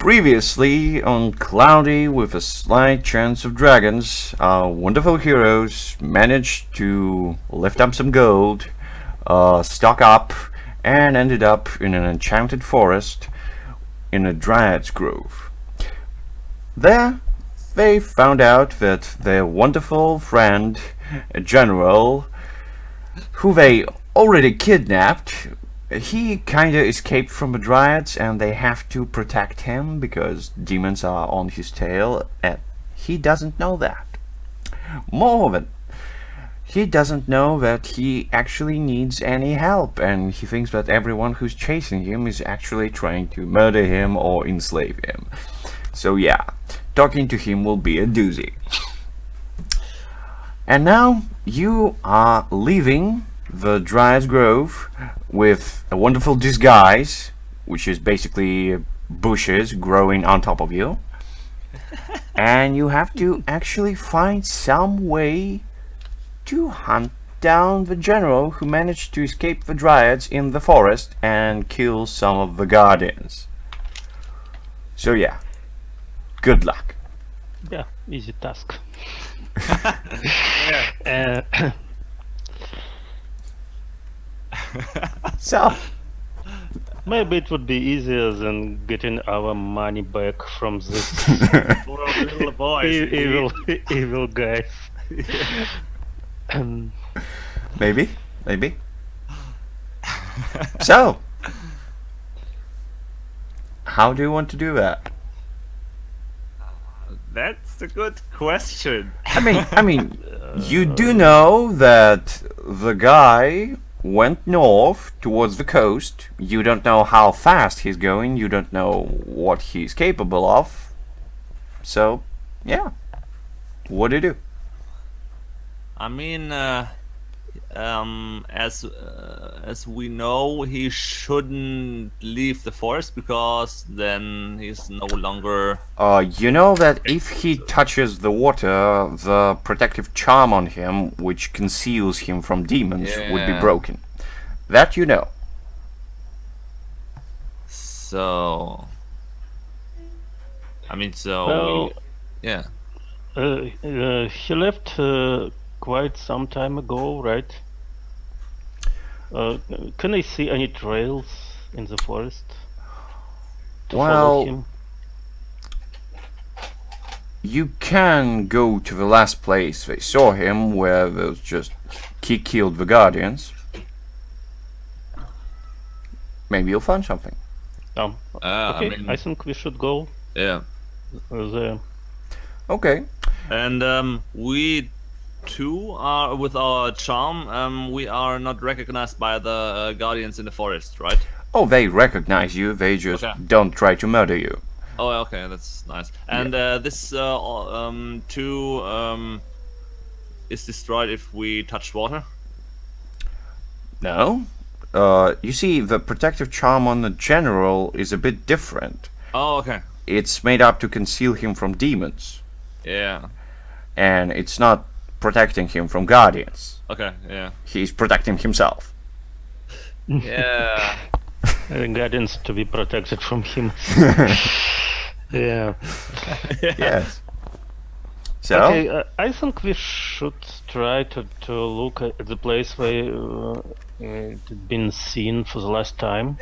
Previously on Cloudy with a Slight Chance of Dragons, our wonderful heroes managed to lift up some gold, stock up, and ended up in an enchanted forest in a Dryad's grove. There, they found out that their wonderful friend, a general, who they already kidnapped, he kinda escaped from the Dryads and they have to protect him because demons are on his tail, and he doesn't know that. More, he doesn't know that he actually needs any help, and he thinks that everyone who's chasing him is actually trying to murder him or enslave him. So yeah, talking to him will be a doozy. And now you are leaving the Dryad's Grove with a wonderful disguise, which is basically bushes growing on top of you. And you have to actually find some way to hunt down the general who managed to escape the Dryads in the forest and kill some of the guardians. So yeah, good luck. Yeah, easy task. So Maybe it would be easier than getting our money back from this Poor little boys. evil guys. maybe. So how do you want to do that? That's a good question. I mean, you do know that the guy went north towards the coast. You don't know how fast he's going. You don't know what he's capable of. So, yeah. What do you do? I mean, as we know, he shouldn't leave the forest because then he's no longer. You know that if he touches the water, the protective charm on him, which conceals him from demons, would be Yeah. broken. That you know. So. I mean, so. Well, Yeah. he left quite some time ago, right? Can I see any trails in the forest to follow Well, him? you can go to the last place they saw him, where there's just he killed the guardians. Maybe you'll find something. Okay, I mean, I think we should go yeah. there. Okay. And we too are with our charm. We are not recognized by the guardians in the forest, right? Oh, they recognize you. They just Okay. don't try to murder you. Oh, okay, that's nice. And this too is destroyed if we touch water. No. You see, the protective charm on the general is a bit different. Oh, okay. It's made up to conceal him from demons, Yeah. and it's not protecting him from guardians. Okay. Yeah. He's protecting himself. Yeah. The guardians to be protected from him. Yeah. Yes. So, Okay, I think we should try to look at the place where it had been seen for the last time.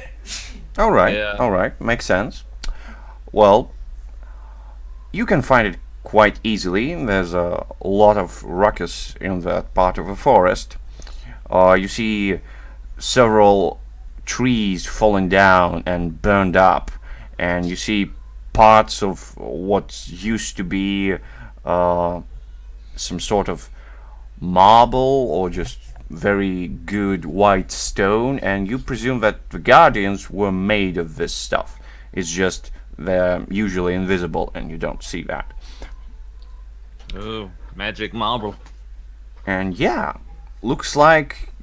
all right, Yeah. all right, makes sense. Well, you can find it quite easily. There's a lot of ruckus in that part of the forest. You see several trees falling down and burned up, and you see parts of what used to be some sort of marble or just very good white stone, and you presume that the guardians were made of this stuff. It's just they're usually invisible and you don't see that. Oh, magic marble. And yeah, looks like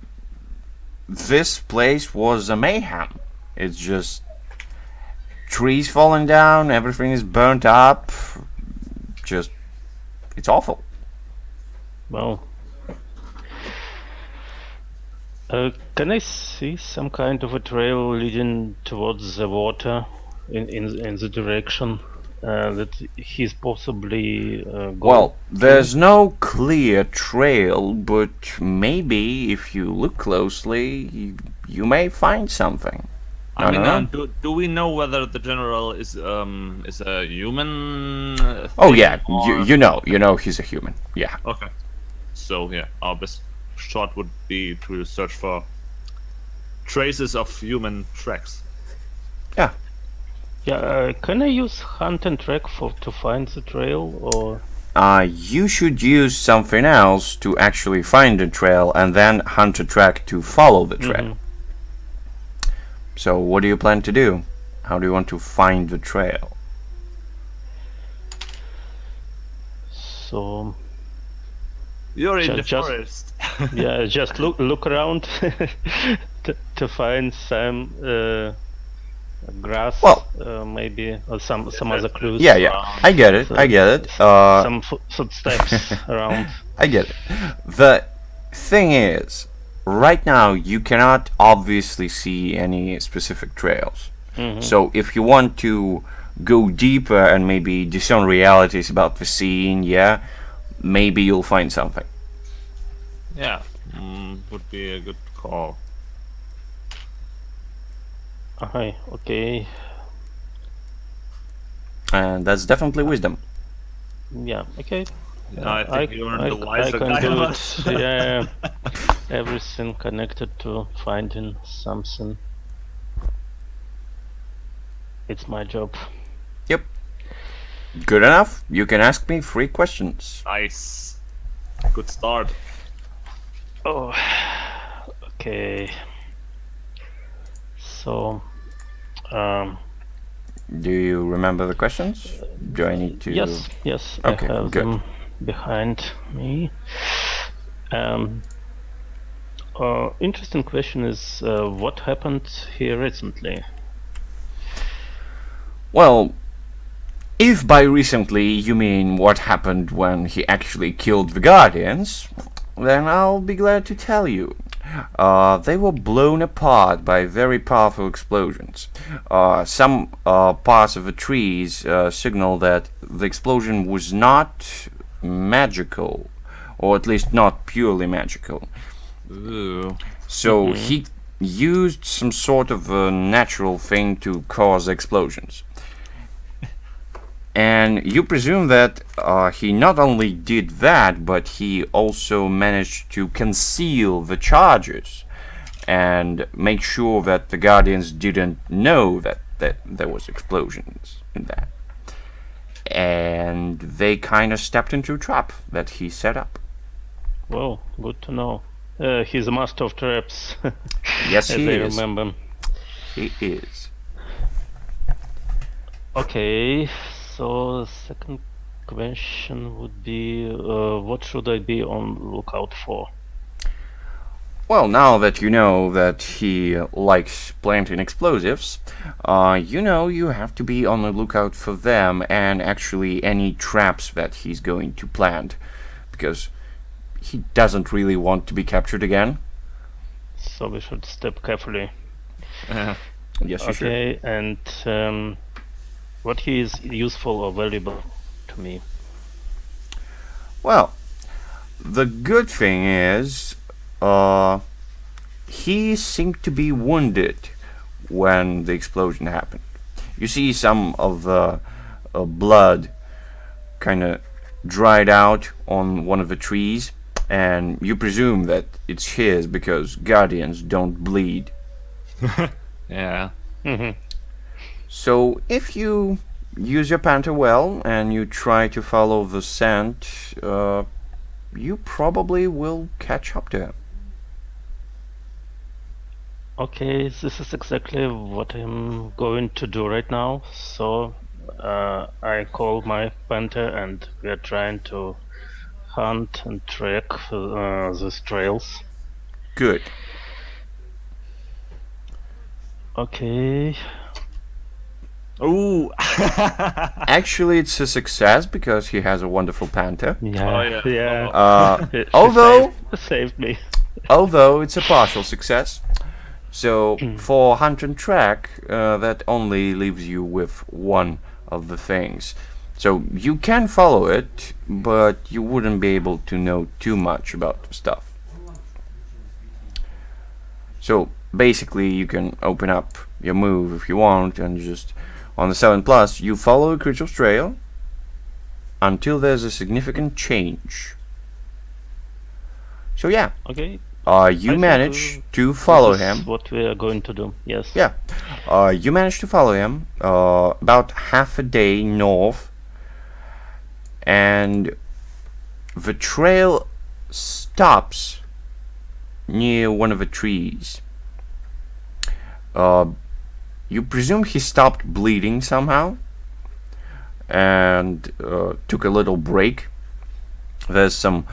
this place was a mayhem. It's just trees falling down, everything is burnt up. Just, it's awful. Well, can I see some kind of a trail leading towards the water? in the direction that he's possibly Well, going. there's no clear trail, but maybe if you look closely, you may find something. I mean, don't do we know whether the general is a human? Oh thing, yeah, or- you know he's a human. Yeah. Okay. So yeah, our best shot would be to search for traces of human tracks. Yeah. Yeah, can I use hunt and track to find the trail, or You should use something else to actually find the trail and then hunt a track to follow the trail. So what do you plan to do? How do you want to find the trail? so? You're in the Just- forest. Yeah, just look around to find some grass, Well- maybe, or some other clues. Yeah, I get it. I get it. Some footsteps around. I get it. The thing is, right now you cannot obviously see any specific trails. So if you want to go deeper and maybe discern realities about the scene, yeah, maybe you'll find something. Yeah, would be a good call. Okay. And that's definitely wisdom. Yeah. Okay. I think you're the wiser can guy do of it. us. Yeah. Everything connected to finding something. It's my job. Yep. Good enough. You can ask me 3 questions. Nice. Good start. Oh. Okay. So. Do you remember the questions? Do I need to? Yes. Okay, I have good. them behind me. Interesting question is what happened here recently? Well, if by recently you mean what happened when he actually killed the Guardians, then I'll be glad to tell you. They were blown apart by very powerful explosions. Some parts of the trees signal that the explosion was not magical, or at least not purely magical. Ooh. So he used some sort of a natural thing to cause explosions. And you presume that he not only did that, but he also managed to conceal the charges and make sure that the Guardians didn't know that there was explosions in that. And they kind of stepped into a trap that he set up. Well, good to know. He's a master of traps. Yes, as he I is. remember. He is. Okay, so the second question would be what should I be on lookout for? Well, now that you know that he likes planting explosives, you know you have to be on the lookout for them and actually any traps that he's going to plant, because he doesn't really want to be captured again. So we should step carefully. Yes, you should. Okay, and what he is useful or valuable to me? Well, the good thing is, he seemed to be wounded when the explosion happened. You see some of the blood kind of dried out on one of the trees, and you presume that it's his because Guardians don't bleed. Yeah. So if you use your panther well and you try to follow the scent, you probably will catch up to him. Okay, this is exactly what I'm going to do right now. So I call my panther and we are trying to hunt and track these trails. Good. Okay. Ooh. Actually, it's a success because he has a wonderful panther. Yeah. Oh, yeah. Yeah. She Although saved me. although it's a partial success. So for hunt and track, that only leaves you with one of the things. So you can follow it, but you wouldn't be able to know too much about the stuff. So basically you can open up your move if you want, and just on the 7+, you follow a creature's trail until there's a significant change. So yeah, Okay. you I manage think, to follow this is him. what we are going to do. Yes. Yeah, you manage to follow him about half a day north, and the trail stops near one of the trees. You presume he stopped bleeding somehow and took a little break. There's some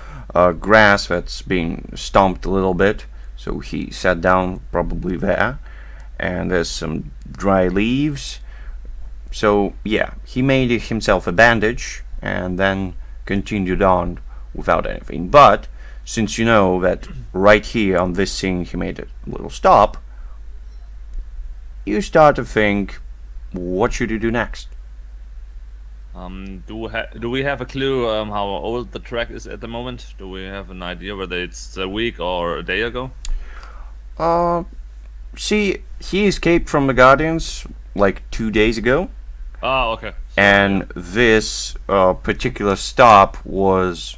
grass that's being stomped a little bit, so he sat down probably there, and there's some dry leaves. So yeah, he made himself a bandage and then continued on without anything. But since you know that right here on this scene he made a little stop, you start to think, what should you do next? Do we have a clue how old the track is at the moment? Do we have an idea whether it's a week or a day ago? See, he escaped from the Guardians like 2 days ago, Oh, okay. So, and this particular stop was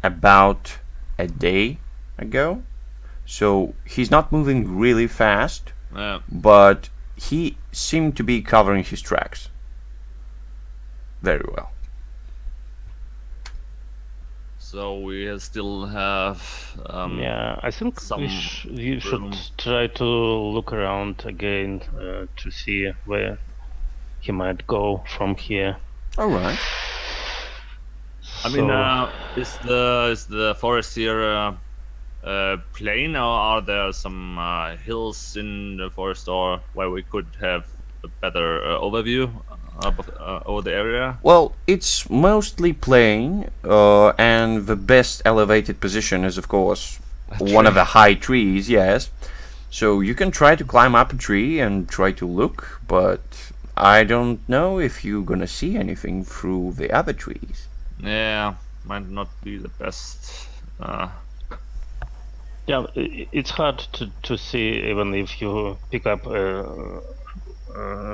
about a day ago. So he's not moving really fast, yeah. but he seemed to be covering his tracks very well. So we still have. Yeah, I think some you should room. try to look around again to see where he might go from here. All right. I mean, is the forest here plain, or are there some hills in the forest, or where we could have a better overview over the area? Well, it's mostly plain, and the best elevated position is, of course, one of the high trees, yes. So you can try to climb up a tree and try to look, but I don't know if you're gonna see anything through the other trees. Yeah, might not be the best. Yeah, it's hard to see even if you pick up a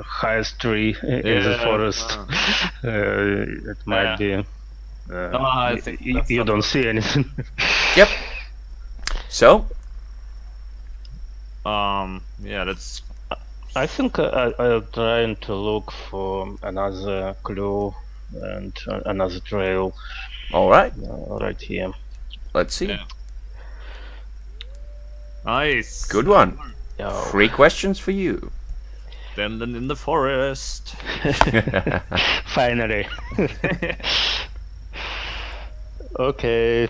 highest tree in the Yeah, forest. It might be. I think that's You not don't good. see anything. Yep. So, Yeah, that's. I think I'll try to look for another clue and another trail all right, right here. let's see. Yeah. Nice. Good one. Yeah. 3 questions for you. Standing in the forest. Finally. Okay.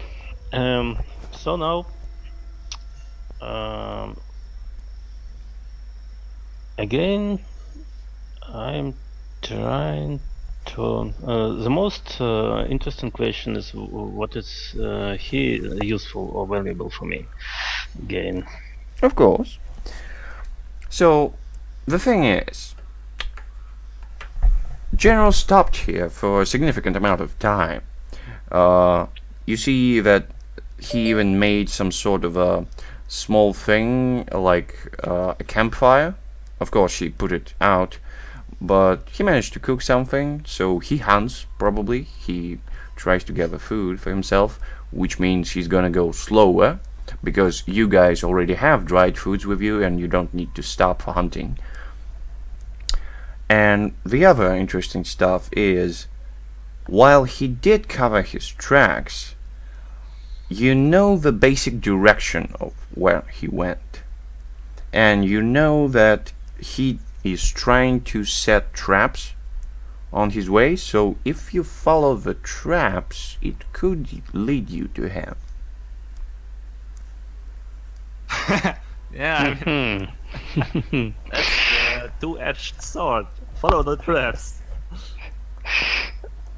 So now, again, I'm trying to. The most interesting question is what is useful or valuable for me. Again. Of course. So, the thing is, General stopped here for a significant amount of time. You see that he even made some sort of a small thing like a campfire. Of course, he put it out, but he managed to cook something, so he hunts, probably. He tries to gather food for himself, which means he's gonna go slower, because you guys already have dried foods with you and you don't need to stop for hunting. And the other interesting stuff is, while he did cover his tracks, you know the basic direction of where he went. And you know that he is trying to set traps on his way, so if you follow the traps, it could lead you to him. Yeah, I mean, that's the two-edged sword. Follow the traps.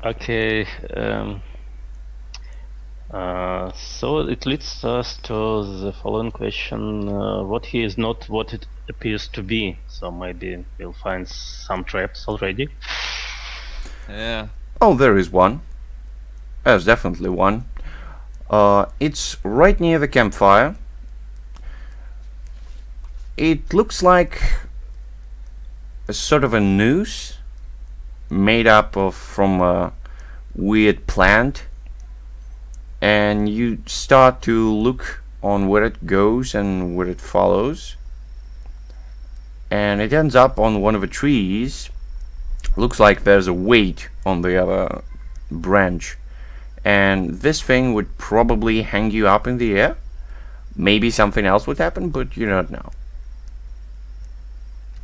Okay. So it leads us to the following question: what he is not, what it appears to be. So maybe we'll find some traps already. Yeah. Oh, there is one. There's definitely one. It's right near the campfire. It looks like a sort of a noose made up of from a weird plant, and you start to look on where it goes and where it follows, and it ends up on one of the trees. Looks like there's a weight on the other branch, and this thing would probably hang you up in the air. Maybe something else would happen, but you don't know.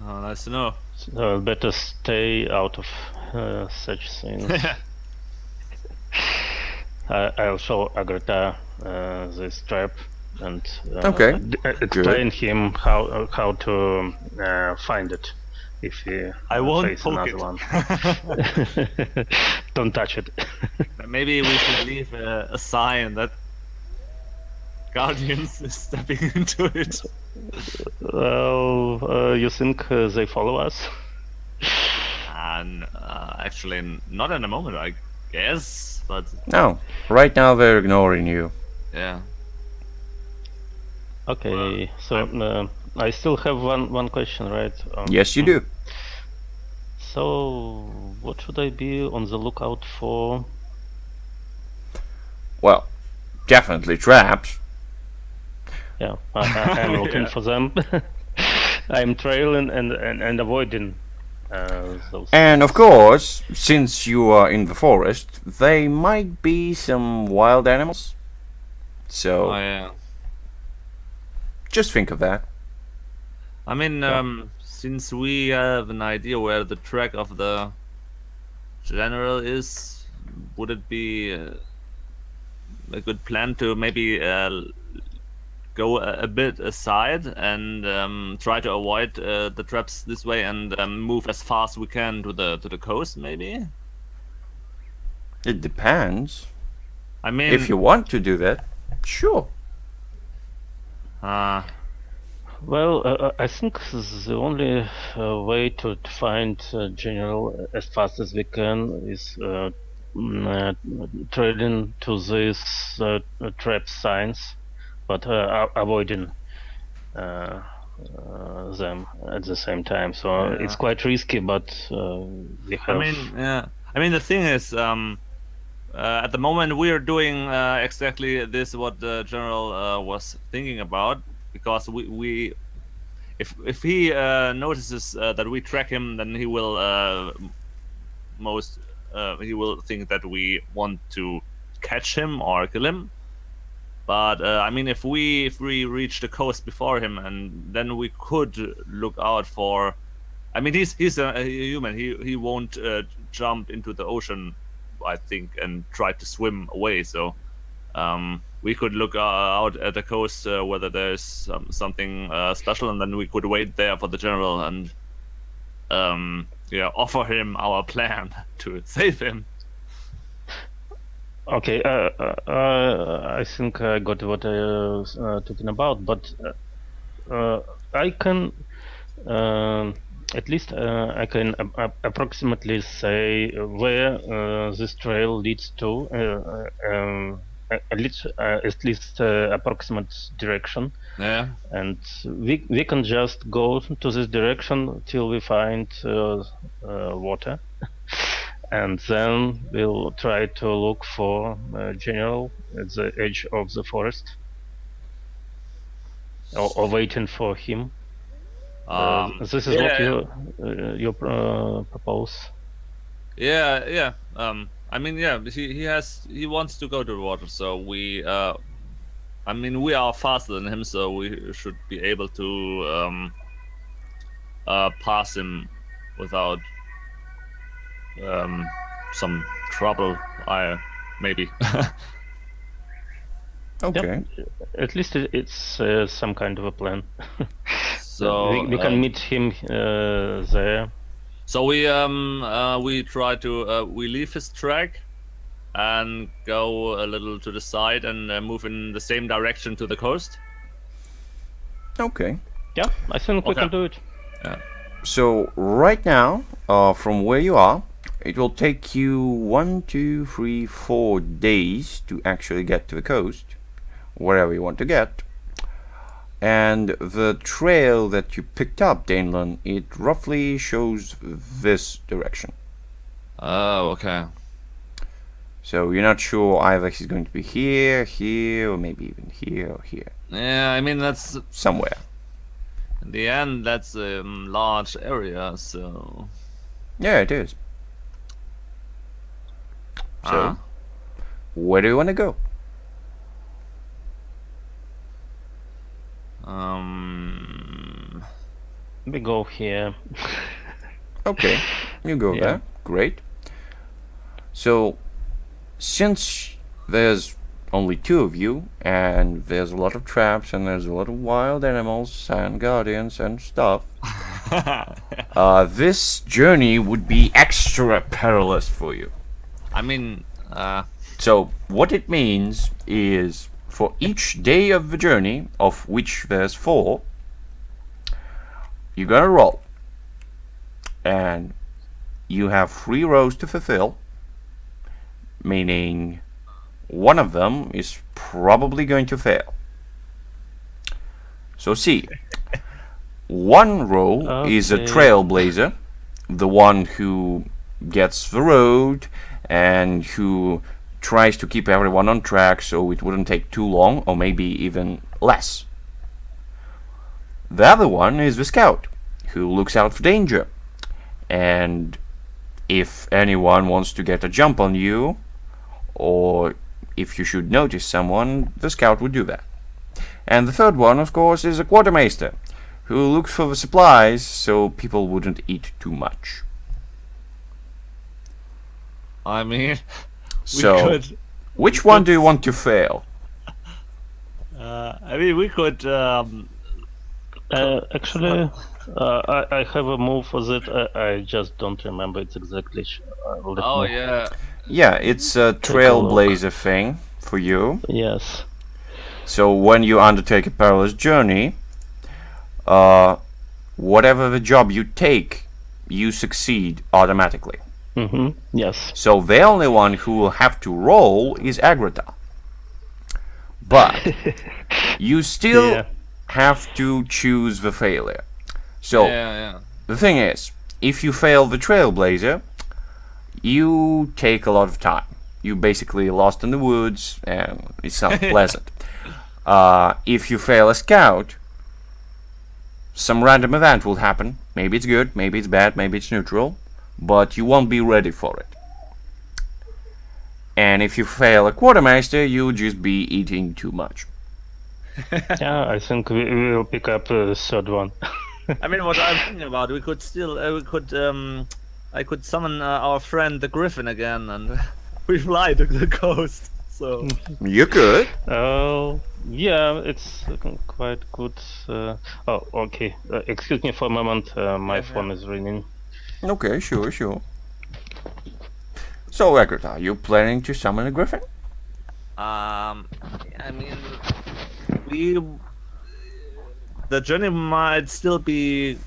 Oh, nice to know. So better stay out of such things. I'll show Agrita this trap and Okay, explain him how to find it if he I won't face poke another it. one. Don't touch it. Maybe we should leave a sign that Guardians is stepping into it. Well, you think they follow us? And actually, not in a moment, I guess. But no. Right now they're ignoring you. yeah. Okay, so I still have one question, right? Yes, you do. So, what should I be on the lookout for? Well, definitely traps. Yeah, I'm looking for them. I'm trailing and avoiding those. And of course, since you are in the forest, they might be some wild animals. So Oh yeah. just think of that. I mean, since we have an idea where the track of the general is, would it be a good plan to maybe go a bit aside and try to avoid the traps this way and move as fast we can to the coast? Maybe. It depends. I mean, If you want to do that, sure. Well, I think the only way to find general as fast as we can is trading to these trap signs, but avoiding them at the same time. So it's quite risky, but we have. I mean, yeah. I mean, the thing is, at the moment we are doing exactly this what the general was thinking about, because we if he notices that we track him, then he will he will think that we want to catch him or kill him. But I mean, if we reach the coast before him, and then we could look out for. I mean, he's a human. He won't jump into the ocean, I think, and try to swim away. So we could look out at the coast whether there's something special, and then we could wait there for the general and offer him our plan to save him. Okay, I think I got what I was talking about, but I can at least I can approximately say where this trail leads to, at least approximate direction. Yeah. And we can just go to this direction till we find water. And then we'll try to look for general at the edge of the forest, or waiting for him. This is what you propose. Yeah. I mean, yeah. He wants to go to the water, so we. I mean, we are faster than him, so we should be able to pass him without some trouble. Maybe. Okay. Yep. At least it's some kind of a plan. So we can meet him there. So we try to we leave his track, and go a little to the side and move in the same direction to the coast. Okay. Yeah, I think we can do it. Yeah. So right now, from where you are, it will take you 1, 2, 3, 4 days to actually get to the coast, wherever you want to get. And the trail that you picked up, Danelan, it roughly shows this direction. Oh, okay. So you're not sure either he's going to be here, here, or maybe even here or here. Yeah, I mean that's somewhere. In the end, that's a large area, so. Yeah, it is. So, where do you want to go? We go here. Okay, you go there. Great. So, since there's only 2 of you, and there's a lot of traps, and there's a lot of wild animals, and guardians, and stuff, this journey would be extra perilous for you. I mean, So, what it means is, for each day of the journey, of which there's 4, you're gonna roll. And you have 3 rows to fulfill, meaning one of them is probably going to fail. So see, one row is a trailblazer, the one who gets the road and who tries to keep everyone on track so it wouldn't take too long, or maybe even less. The other one is the scout, who looks out for danger, and if anyone wants to get a jump on you, or if you should notice someone, the scout would do that. And the third one, of course, is a quartermaster, who looks for the supplies so people wouldn't eat too much. I mean, So, which one do you want to fail? I mean, we could. Actually, I have a move for that. I just don't remember it exactly. Oh yeah. Yeah, it's a trailblazer thing for you. Yes. So when you undertake a perilous journey, whatever the job you take, you succeed automatically. Yes. So the only one who will have to roll is Agrata. But you still have to choose the failure. So the thing is, if you fail the trailblazer, you take a lot of time. You basically lost in the woods, and it's not pleasant. If you fail a scout, some random event will happen. Maybe it's good, maybe it's bad, maybe it's neutral, but you won't be ready for it. And if you fail a quartermaster, you'll just be eating too much. Yeah, I think we will pick up the third one. I mean, what I'm thinking about, we could still, I could summon our friend the Griffin again, and we fly to the coast. So you could. Oh, yeah, it's quite good. Oh, okay. Excuse me for a moment. My phone is ringing. Okay, sure. So, Eckert, are you planning to summon a griffin? I mean, the journey might still be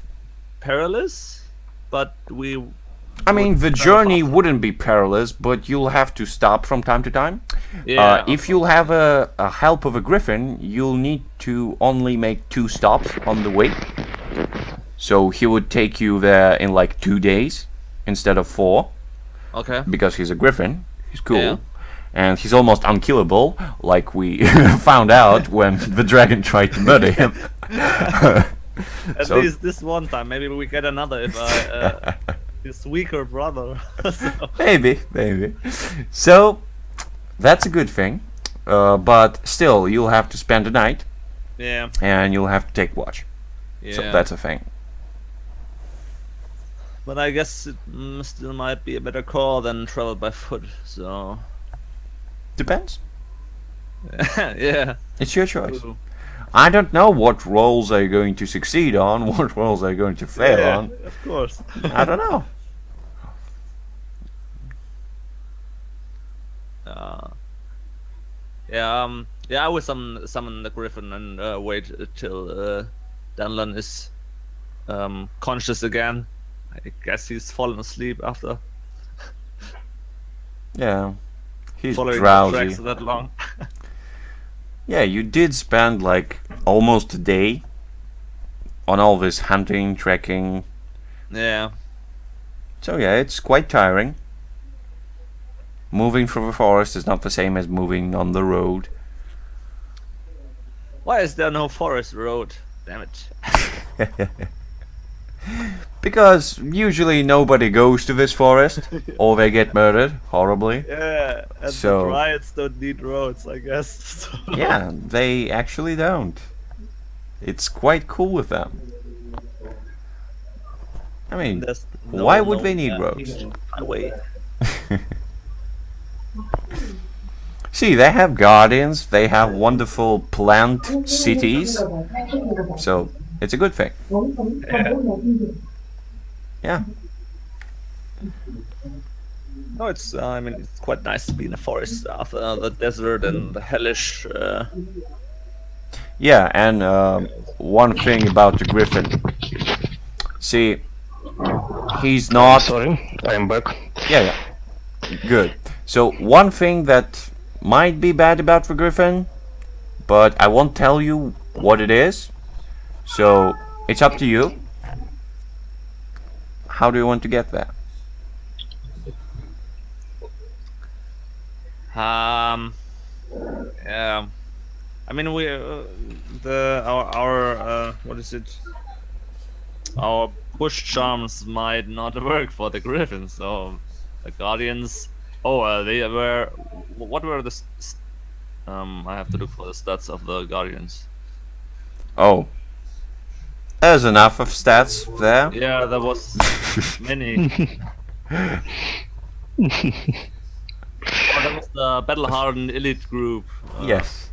perilous, but I mean, the journey wouldn't be perilous, but you'll have to stop from time to time. Yeah. If you'll have a help of a griffin, you'll need to only make 2 stops on the way. So he would take you there in like 2 days instead of 4. Okay. Because he's a griffin. He's cool. Yeah. And he's almost unkillable, like we found out when the dragon tried to murder him. At least this one time. Maybe we get another if his weaker brother. So. Maybe. So, that's a good thing. But still, you'll have to spend the night. Yeah. And you'll have to take watch. Yeah. So that's a thing. But I guess it still might be a better call than travel by foot, so... Depends. Yeah. It's your choice. Ooh. I don't know what roles are you going to succeed on, what roles are you going to fail on. Of course. I don't know. Uh, yeah, yeah. I will summon the griffin and wait till Danlan is conscious again. I guess he's fallen asleep after Yeah, he's following the drowsy. tracks that long. Yeah, you did spend like almost a day on all this hunting, trekking. Yeah. So yeah, it's quite tiring. Moving through the forest is not the same as moving on the road. Why is there no forest road? Damn it. Because usually nobody goes to this forest, or they get murdered horribly. Yeah, and So- the Dryads don't need roads, I guess. So- Yeah, they actually don't. It's quite cool with them. I mean, There's why would they need roads? Highway. See, they have gardens, they have wonderful plant cities, so it's a good thing. Yeah. No, it's. I mean, it's quite nice to be in a forest after the desert and the hellish. Yeah, and one thing about the griffin. See, he's not. Sorry, I'm back. Yeah, yeah. Good. So, one thing that might be bad about the griffin, but I won't tell you what it is. So, it's up to you. How do you want to get there? Yeah. I mean, we our what is it? Our push charms might not work for the griffin, so the guardians. Oh, they were. What were the? I have to look for the stats of the guardians. Oh. There's enough of stats there. Yeah, there was many. Oh, that was the battle-hardened elite group. Yes.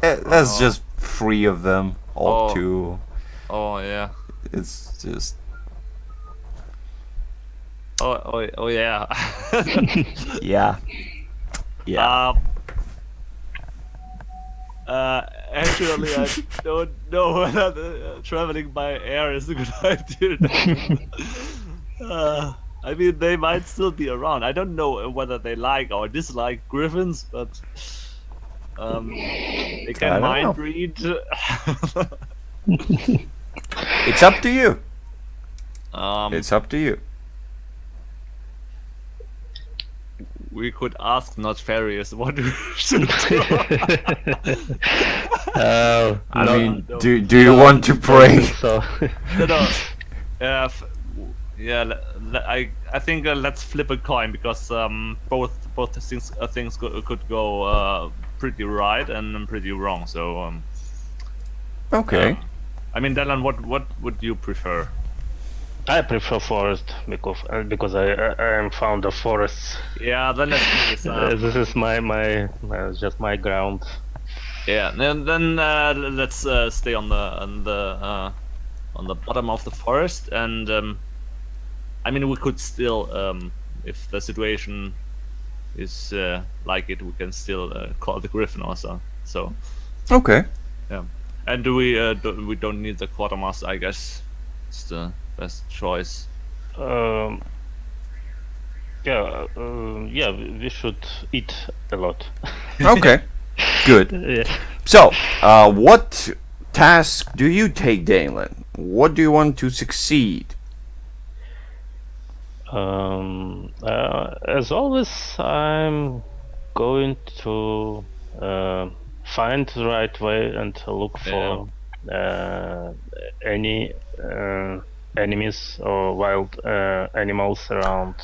There's Oh. just 3 of them, or Oh. 2. Oh yeah. It's just. Oh yeah. Yeah. Yeah. Actually, I don't know whether traveling by air is a good idea. I mean, they might still be around. I don't know whether they like or dislike griffins, but they I can don't mind know. read. It's up to you. um, It's up to you. we could ask not fairies what we should do. I No, mean, no. do you want to pray? So, No. Yeah, I think let's flip a coin because both things could go pretty right and pretty wrong. So Okay. I mean, Dylan, what would you prefer? I prefer forest because I am fond of forests. Yeah, then let's do this. This is my just my ground. Yeah, then let's stay on the bottom of the forest, and I mean, we could still, if the situation is like it, we can still call the griffin also. So Okay. yeah, and we don't need the quartermaster, I guess. It's the best choice. Yeah, we should eat a lot. Okay. Good. Yeah. So, what task do you take, Dalen? What do you want to succeed? As always, I'm going to find the right way and look for any enemies or wild animals around.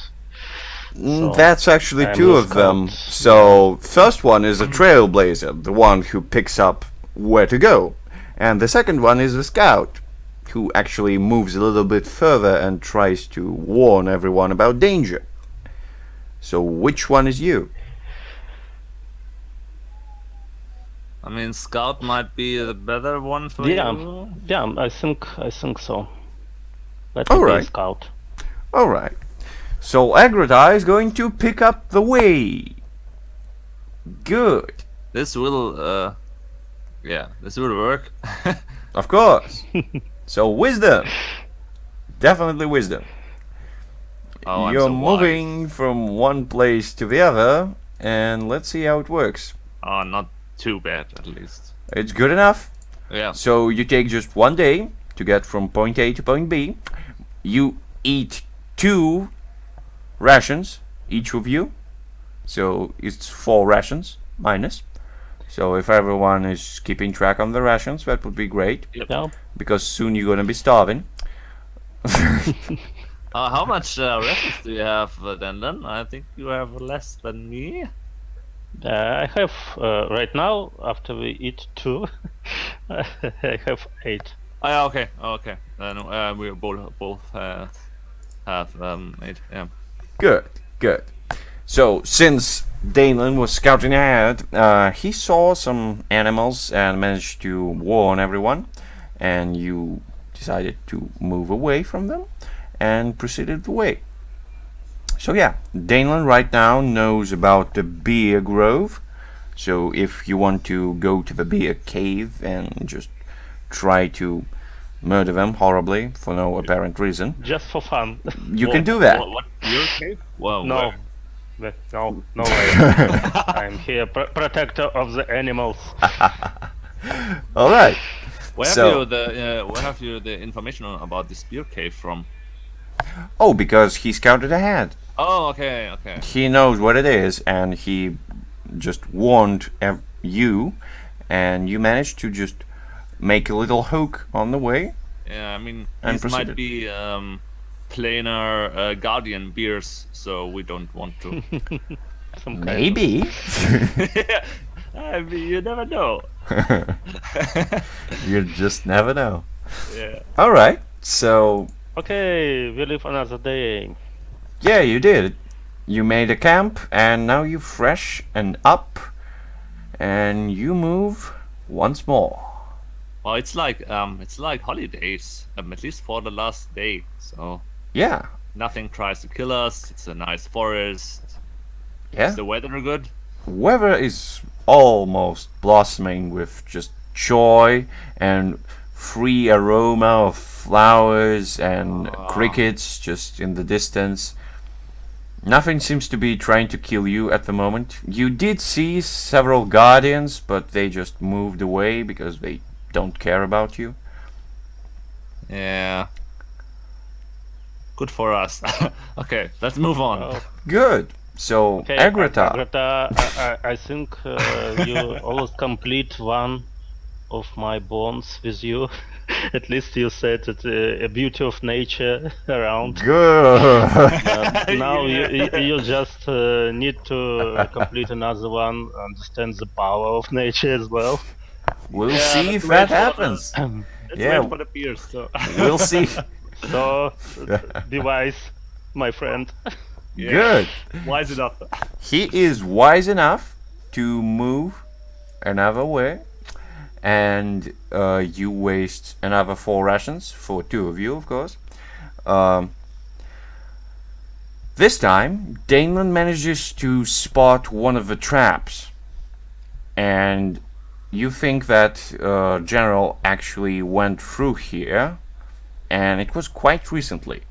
So, That's actually I'm 2 a of them. scout. So, first one is a trailblazer, the one who picks up where to go. And the second one is a scout, who actually moves a little bit further and tries to warn everyone about danger. So, which one is you? I mean, scout might be the better one for Yeah, you. yeah, I think so. Let me be a Alright. scout. Alright. So Agrata is going to pick up the way. Good. This will, this will work. Of course. So wisdom. Definitely wisdom. Oh, I'm You're so moving wise. from one place to the other, and let's see how it works. Oh, not too bad, at least. It's good enough. Yeah. So you take just one day to get from point A to point B. You eat 2 rations, each of you. So it's 4 rations minus. So if everyone is keeping track on the rations, that would be great. Yeah. Because soon you're gonna be starving. How much rations do you have, Dandan? I think you have less than me. I have right now, after we eat 2, I have 8. Oh, yeah, okay, okay. Then we both have 8. Yeah. Good, good. So since Dalen was scouting ahead, he saw some animals and managed to warn everyone, and you decided to move away from them and proceeded away. So yeah, Dalen right now knows about the beer grove. So if you want to go to the beer cave and just try to murder them horribly for no apparent reason, Just for fun. you can do that. What? Your cave? Well, No. No way. I'm here, protector of the animals. All right. Where have you the information about this beer cave from? Oh, because he scouted ahead. Oh, okay, okay. He knows what it is, and he just warned you, and you managed to just make a little hook on the way. Yeah, I mean, And these might proceeded. be plainer Guardian beers, so we don't want to. Some kind Maybe. I mean, you never know. You just never know. Yeah. All right. So Okay, we live another day. yeah, you did. You made a camp, and now you're fresh and up, and you move once more. Well, it's like holidays, at least for the last day. So Yeah. nothing tries to kill us. It's a nice forest. Yeah. Is the weather good? Weather is almost blossoming with just joy and free aroma of flowers and crickets just in the distance. Nothing seems to be trying to kill you at the moment. You did see several guardians, but they just moved away because they don't care about you. Yeah. Good for us. Okay, let's move on. Oh, Good. So, okay, Agrata. Agrata, I think you always complete one of my bonds with you. At least you said that a beauty of nature around. Good. Now you just need to complete another one, understand the power of nature as well. We'll Yeah, see let's if wait that for happens. Let's Yeah. wait for the beers. So. We'll see. So be wise, my friend. Yeah. Good. Wise enough. He is wise enough to move another way, and you waste another 4 rations for 2 of you, of course. This time, Damon manages to spot one of the traps, and you think that General actually went through here, and it was quite recently.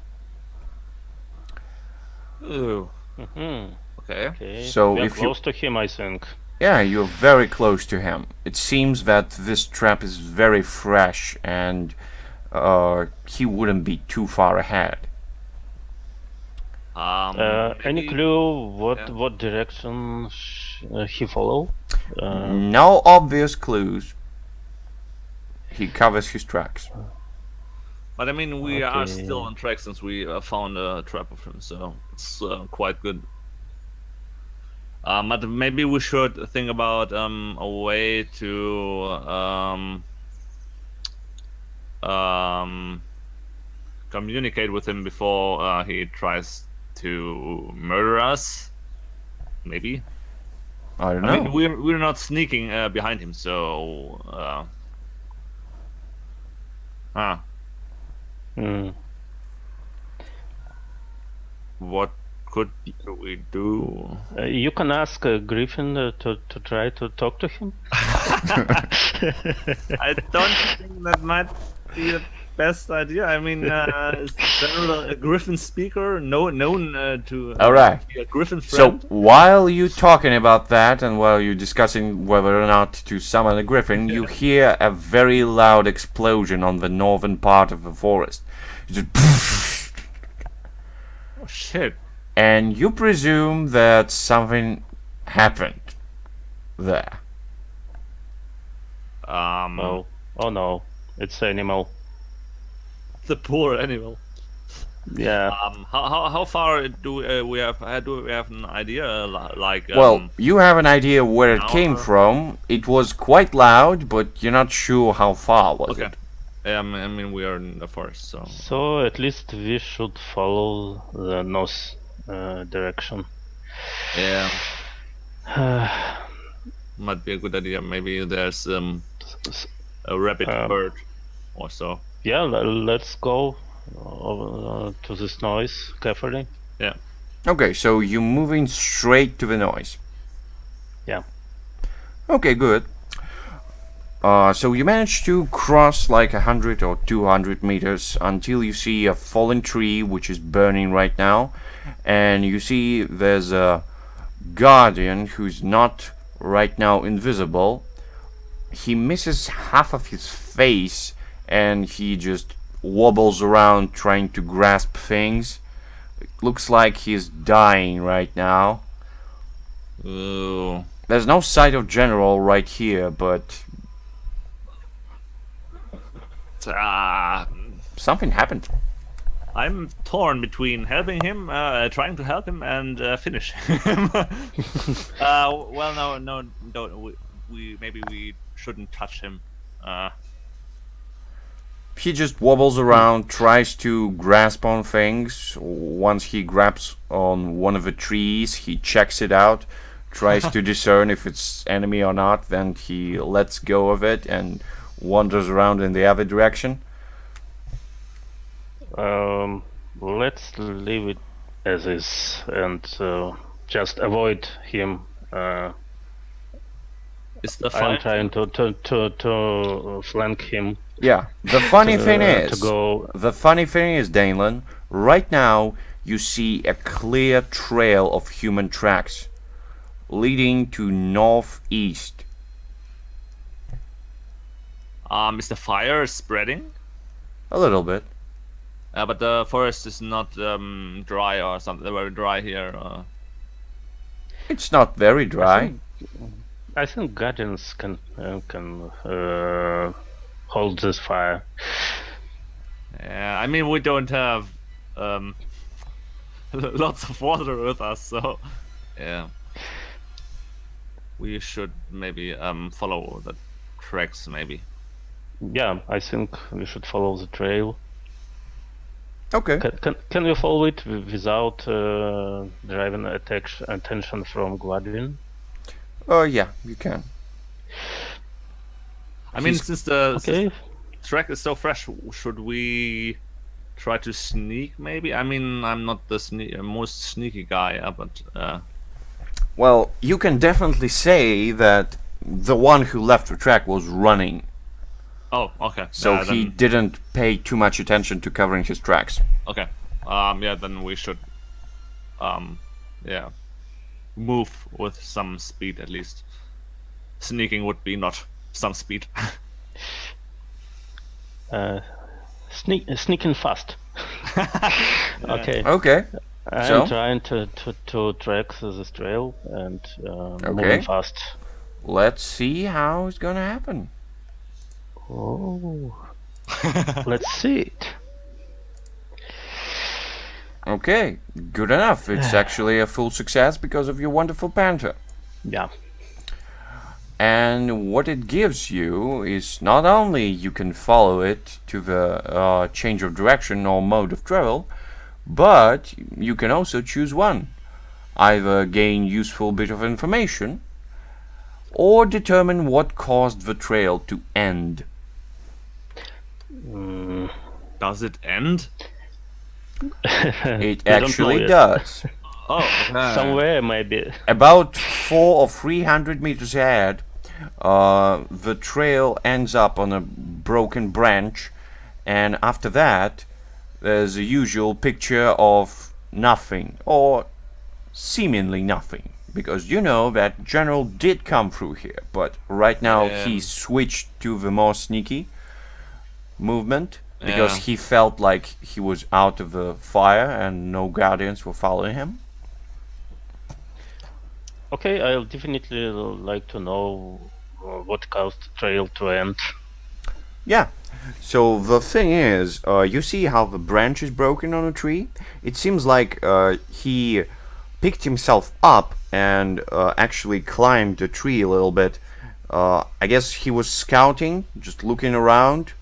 Ooh. Mhm. Okay. Okay, So we're if you- close to him, I think. Yeah, you're very close to him. It seems that this trap is very fresh, and he wouldn't be too far ahead. Any maybe- clue what yeah. what direction he follow? No obvious clues. He covers his tracks. But I mean, we are Okay. still on track since we found a trap of him, so it's quite good. But maybe we should think about a way to communicate with him before he tries to murder us. Maybe. I don't I know. mean, we're not sneaking behind him, so. Hmm. What could we do? You can ask Griffin to try to talk to him. I don't think that might be the best idea. I mean, is General a Griffin speaker, known to All right. be a Griffin So friend? while you talking about that and while you're discussing whether or not to summon a griffin, you hear a very loud explosion on the northern part of the forest. It's just Oh shit! and you presume that something happened there. Oh no, it's animal. The poor animal. Yeah. How far do we have? Do we have an idea? Like Well, you have an idea where it came hour? from. It was quite loud, but you're not sure how far was okay. it. I mean, we are in the forest, so So at least we should follow the north direction. yeah, might be a good idea. Maybe there's a rabbit bird or so. Yeah, let's go to this noise carefully. Yeah. Okay, so you're moving straight to the noise. Yeah. Okay, good. So you manage to cross like 100 or 200 meters until you see a fallen tree which is burning right now, and you see there's a guardian who's not right now invisible. He misses half of his face and he just wobbles around trying to grasp things. It looks like he's dying right now. Ooh. There's no sight of General right here, but something happened. I'm torn between helping him, trying to help him, and finish him. Well, no, don't. We maybe we shouldn't touch him. He just wobbles around, tries to grasp on things. Once he grabs on one of the trees, he checks it out, tries to discern if it's enemy or not, then he lets go of it and wanders around in the other direction. Let's leave it as is and just avoid him. Is the I'm fight? trying to flank him. Yeah. The funny thing to is, go. Danelan, right now you see a clear trail of human tracks leading to northeast. Is the fire spreading? A little bit. But the forest is not dry or something. Very dry here. It's not very dry. I think guardians can hold this fire. Yeah, I mean we don't have lots of water with us, so yeah. We should maybe follow the tracks, maybe. Yeah, I think we should follow the trail. Okay. Can we follow it without driving attention from Guardian? Yeah, you can. I mean, since the Okay. track is so fresh, should we try to sneak? Maybe. I mean, I'm not the most sneaky guy, but. Well, you can definitely say that the one who left the track was running, Oh, okay. so he then, didn't pay too much attention to covering his tracks. okay. Yeah. Then we should. Yeah. Move with some speed at least. Sneaking would be not some speed. Sneaking fast. Okay. Okay. I'm So? trying to track this trail and Okay. moving fast. Let's see how it's gonna happen. Oh. Let's see it. Okay, good enough. It's actually a full success because of your wonderful panther. Yeah. And what it gives you is not only you can follow it to the change of direction or mode of travel, but you can also choose one. Either gain useful bit of information or determine what caused the trail to end. Does it end? It don't know actually yet. does. Oh, okay. Somewhere maybe. About 400 or 300 meters ahead, the trail ends up on a broken branch, and after that, there's a usual picture of nothing, or seemingly nothing, because you know that General did come through here, but right now he switched to the more sneaky movement because he felt like he was out of the fire and no guardians were following him. Okay, I'll definitely like to know what caused the trail to end. Yeah. So the thing is, you see how the branch is broken on a tree? It seems like he picked himself up and actually climbed the tree a little bit. I guess he was scouting, just looking around,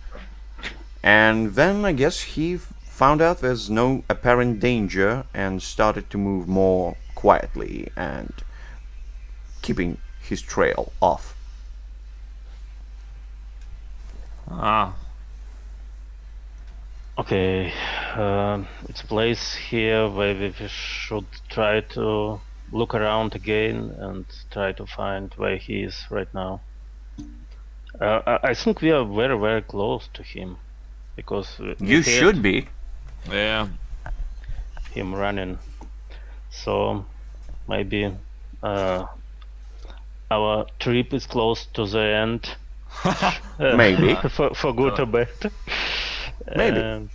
and then I guess he found out there's no apparent danger and started to move more quietly and keeping his trail off. Ah. Okay, it's a place here where we should try to look around again and try to find where he is right now. I think we are very, very close to him because you should be. Yeah. Him running. So maybe our trip is close to the end. Maybe. For good or bad. Maybe.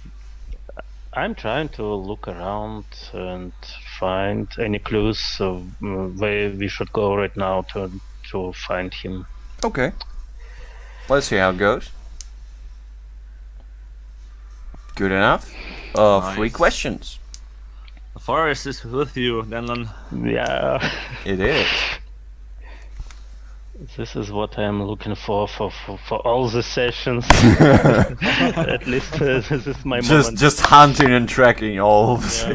I'm trying to look around and find any clues of where we should go right now to find him. Okay. Let's see how it goes. Good enough. Nice. 3 questions. The forest is with you, Denlon. Yeah. It is. This is what I'm looking for all the sessions. At least this is my moment. Just hunting and tracking all of this.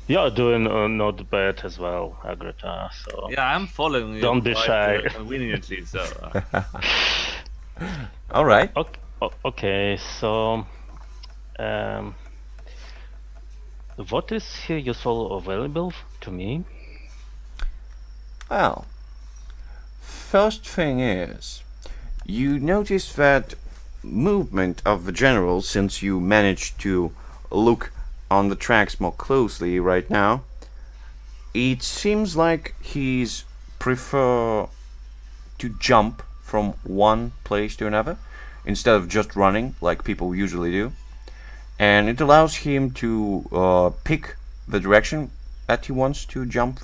You're doing not bad as well, Agrata. So Yeah, I'm following you. Don't be shy. Conveniently, so. All right. Okay, so what is here useful available to me? Well, first thing is, you notice that movement of the general, since you managed to look on the tracks more closely right now. It seems like he's prefer to jump from one place to another instead of just running like people usually do, and it allows him to pick the direction that he wants to jump,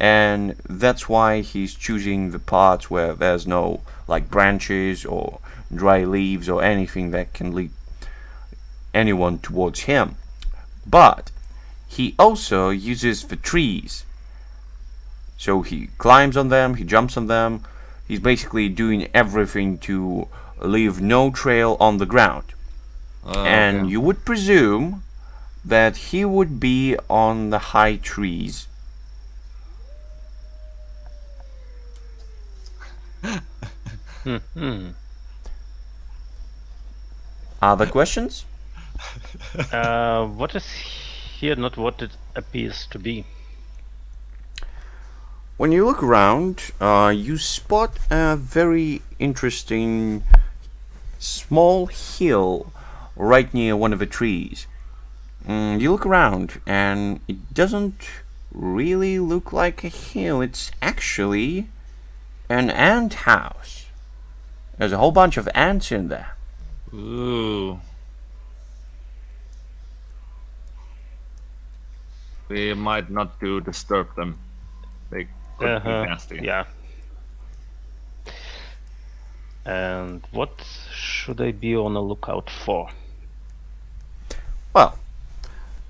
and that's why he's choosing the parts where there's no like branches or dry leaves or anything that can lead anyone towards him. But he also uses the trees, so he climbs on them, he jumps on them, he's basically doing everything to leave no trail on the ground. And Okay. you would presume that he would be on the high trees. Other questions? What is here not what it appears to be? When you look around, you spot a very interesting small hill right near one of the trees. You look around, and it doesn't really look like a hill. It's actually an ant house. There's a whole bunch of ants in there. Ooh. We might not do disturb them. They could be nasty. Yeah. And what should I be on the lookout for? Well,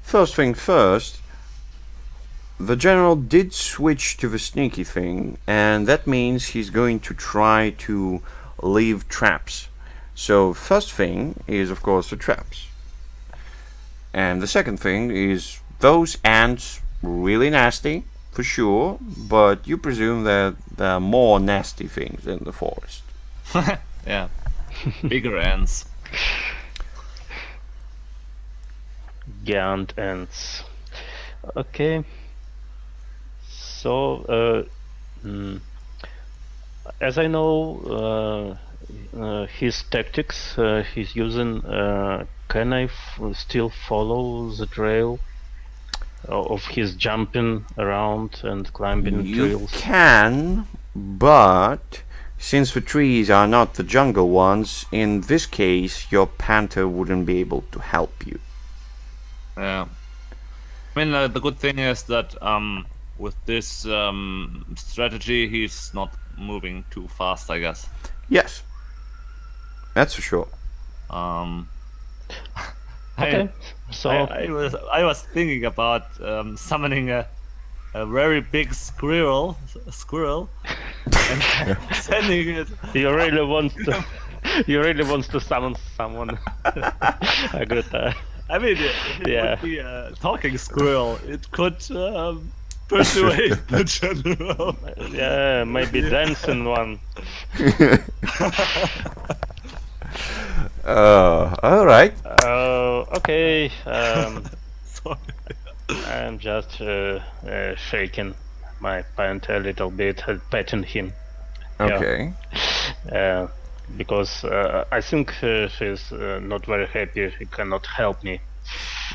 first thing first, the general did switch to the sneaky thing, and that means he's going to try to leave traps. So first thing is of course the traps. And the second thing is those ants really nasty, for sure, but you presume that there are more nasty things in the forest. Yeah. Bigger ants. giant ants. Okay. So, as I know his tactics he's using, can I still follow the trail of his jumping around and climbing You trails? can, but since the trees are not the jungle ones, in this case your panther wouldn't be able to help you. Yeah. I mean, the good thing is that with this strategy, he's not moving too fast, I guess. Yes, that's for sure. Okay, so I was thinking about summoning a very big squirrel, and sending it. you really want to summon someone. Agatha. I mean, if it Yeah. would be a talking squirrel, it could persuade the general. Yeah, maybe dancing one. All right. Okay. Sorry. I'm just shaking my pant a little bit, petting him. Okay. Because I think she's not very happy. She cannot help me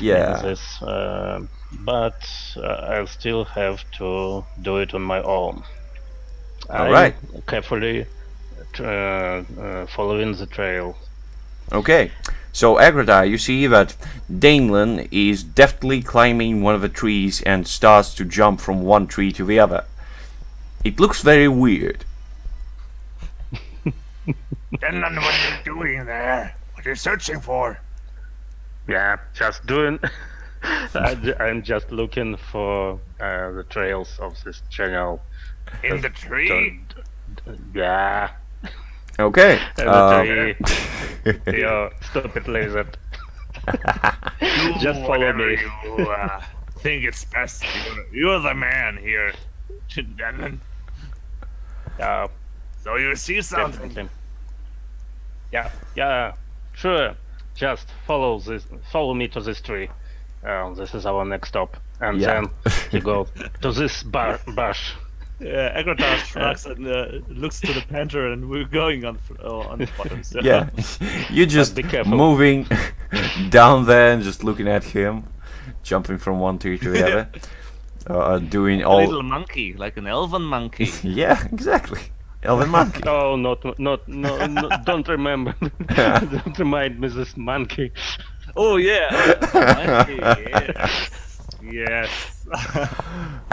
in Yeah. this, but I'll still have to do it on my own. All right. Carefully following the trail. Okay. So, Agrada, you see that Danelan is deftly climbing one of the trees and starts to jump from one tree to the other. It looks very weird. Denlan, what are you doing there? What are you searching for? Yeah, just doing. I'm just looking for the trails of this channel. In the tree? Yeah. Okay. The tree. You stupid lizard. Just follow me. You think it's best. You're the man here, Denlan. Yeah. So you see something? Definitely. Yeah, sure. Just follow me to this tree. This is our next stop. And then you go to this bush. Yeah, Agrota shrugs and looks to the panther, and we're going on the bottom. So. Yeah, you're just be careful. moving down there and just looking at him, jumping from one tree to the other, doing A all. little monkey, like an elven monkey. Yeah, exactly. Elven monkey. Oh, no, don't remember. Don't remind me this monkey. Oh yeah, monkey. Yes.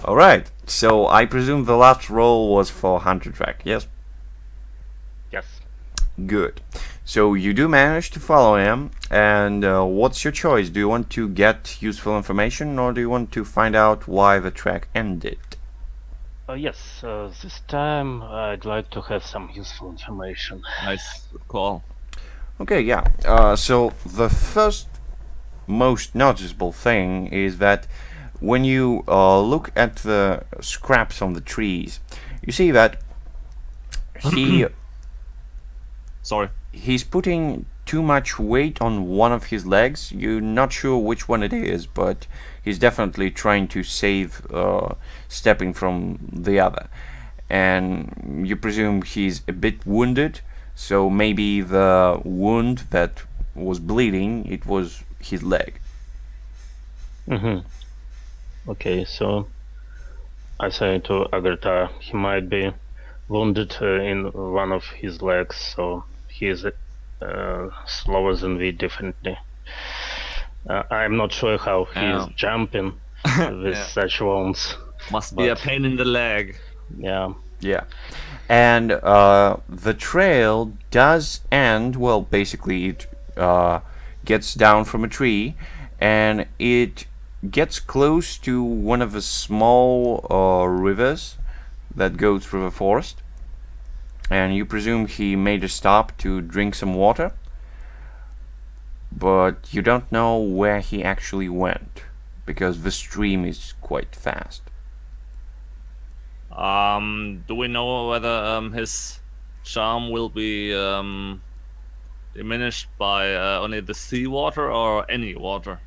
All right. So I presume the last roll was for hunter track. Yes. Yes. Good. So you do manage to follow him, and what's your choice? Do you want to get useful information, or do you want to find out why the track ended? Yes, this time I'd like to have some useful information. Nice call. Okay, yeah. So the first most noticeable thing is that when you look at the scraps on the trees, you see that he's putting too much weight on one of his legs. You're not sure which one it is, but he's definitely trying to save stepping from the other. And you presume he's a bit wounded, so maybe the wound that was bleeding, it was his leg. Okay, so I say to Agartha, he might be wounded in one of his legs, so he is slower than we, definitely. I'm not sure how he is jumping with such wounds. Must be a pain in the leg. Yeah. Yeah. And the trail does end, well, basically it gets down from a tree, and it gets close to one of the small rivers that go through the forest. And you presume he made a stop to drink some water, but you don't know where he actually went, because the stream is quite fast. Do we know whether his charm will be diminished by only the seawater or any water?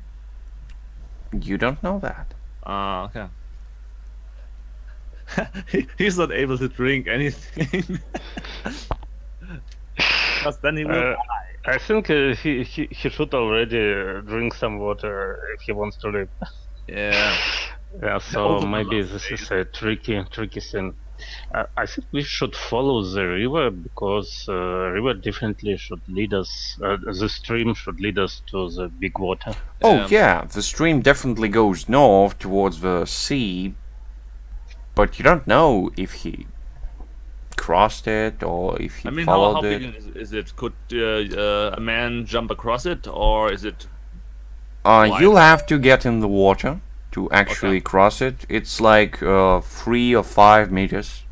You don't know that. Okay. He's not able to drink anything. Because then he will die. I think he should already drink some water if he wants to live. Yeah. Yeah, so maybe Overlap this is phase. a tricky thing. I think we should follow the river because river definitely should lead us. The stream should lead us to the big water. Oh yeah, the stream definitely goes north towards the sea, but you don't know if he crossed it or if he I mean, how followed big it. is it? Could a man jump across it, or is it? You'll have to get in the water to actually Okay. cross it. It's like 3 or 5 meters.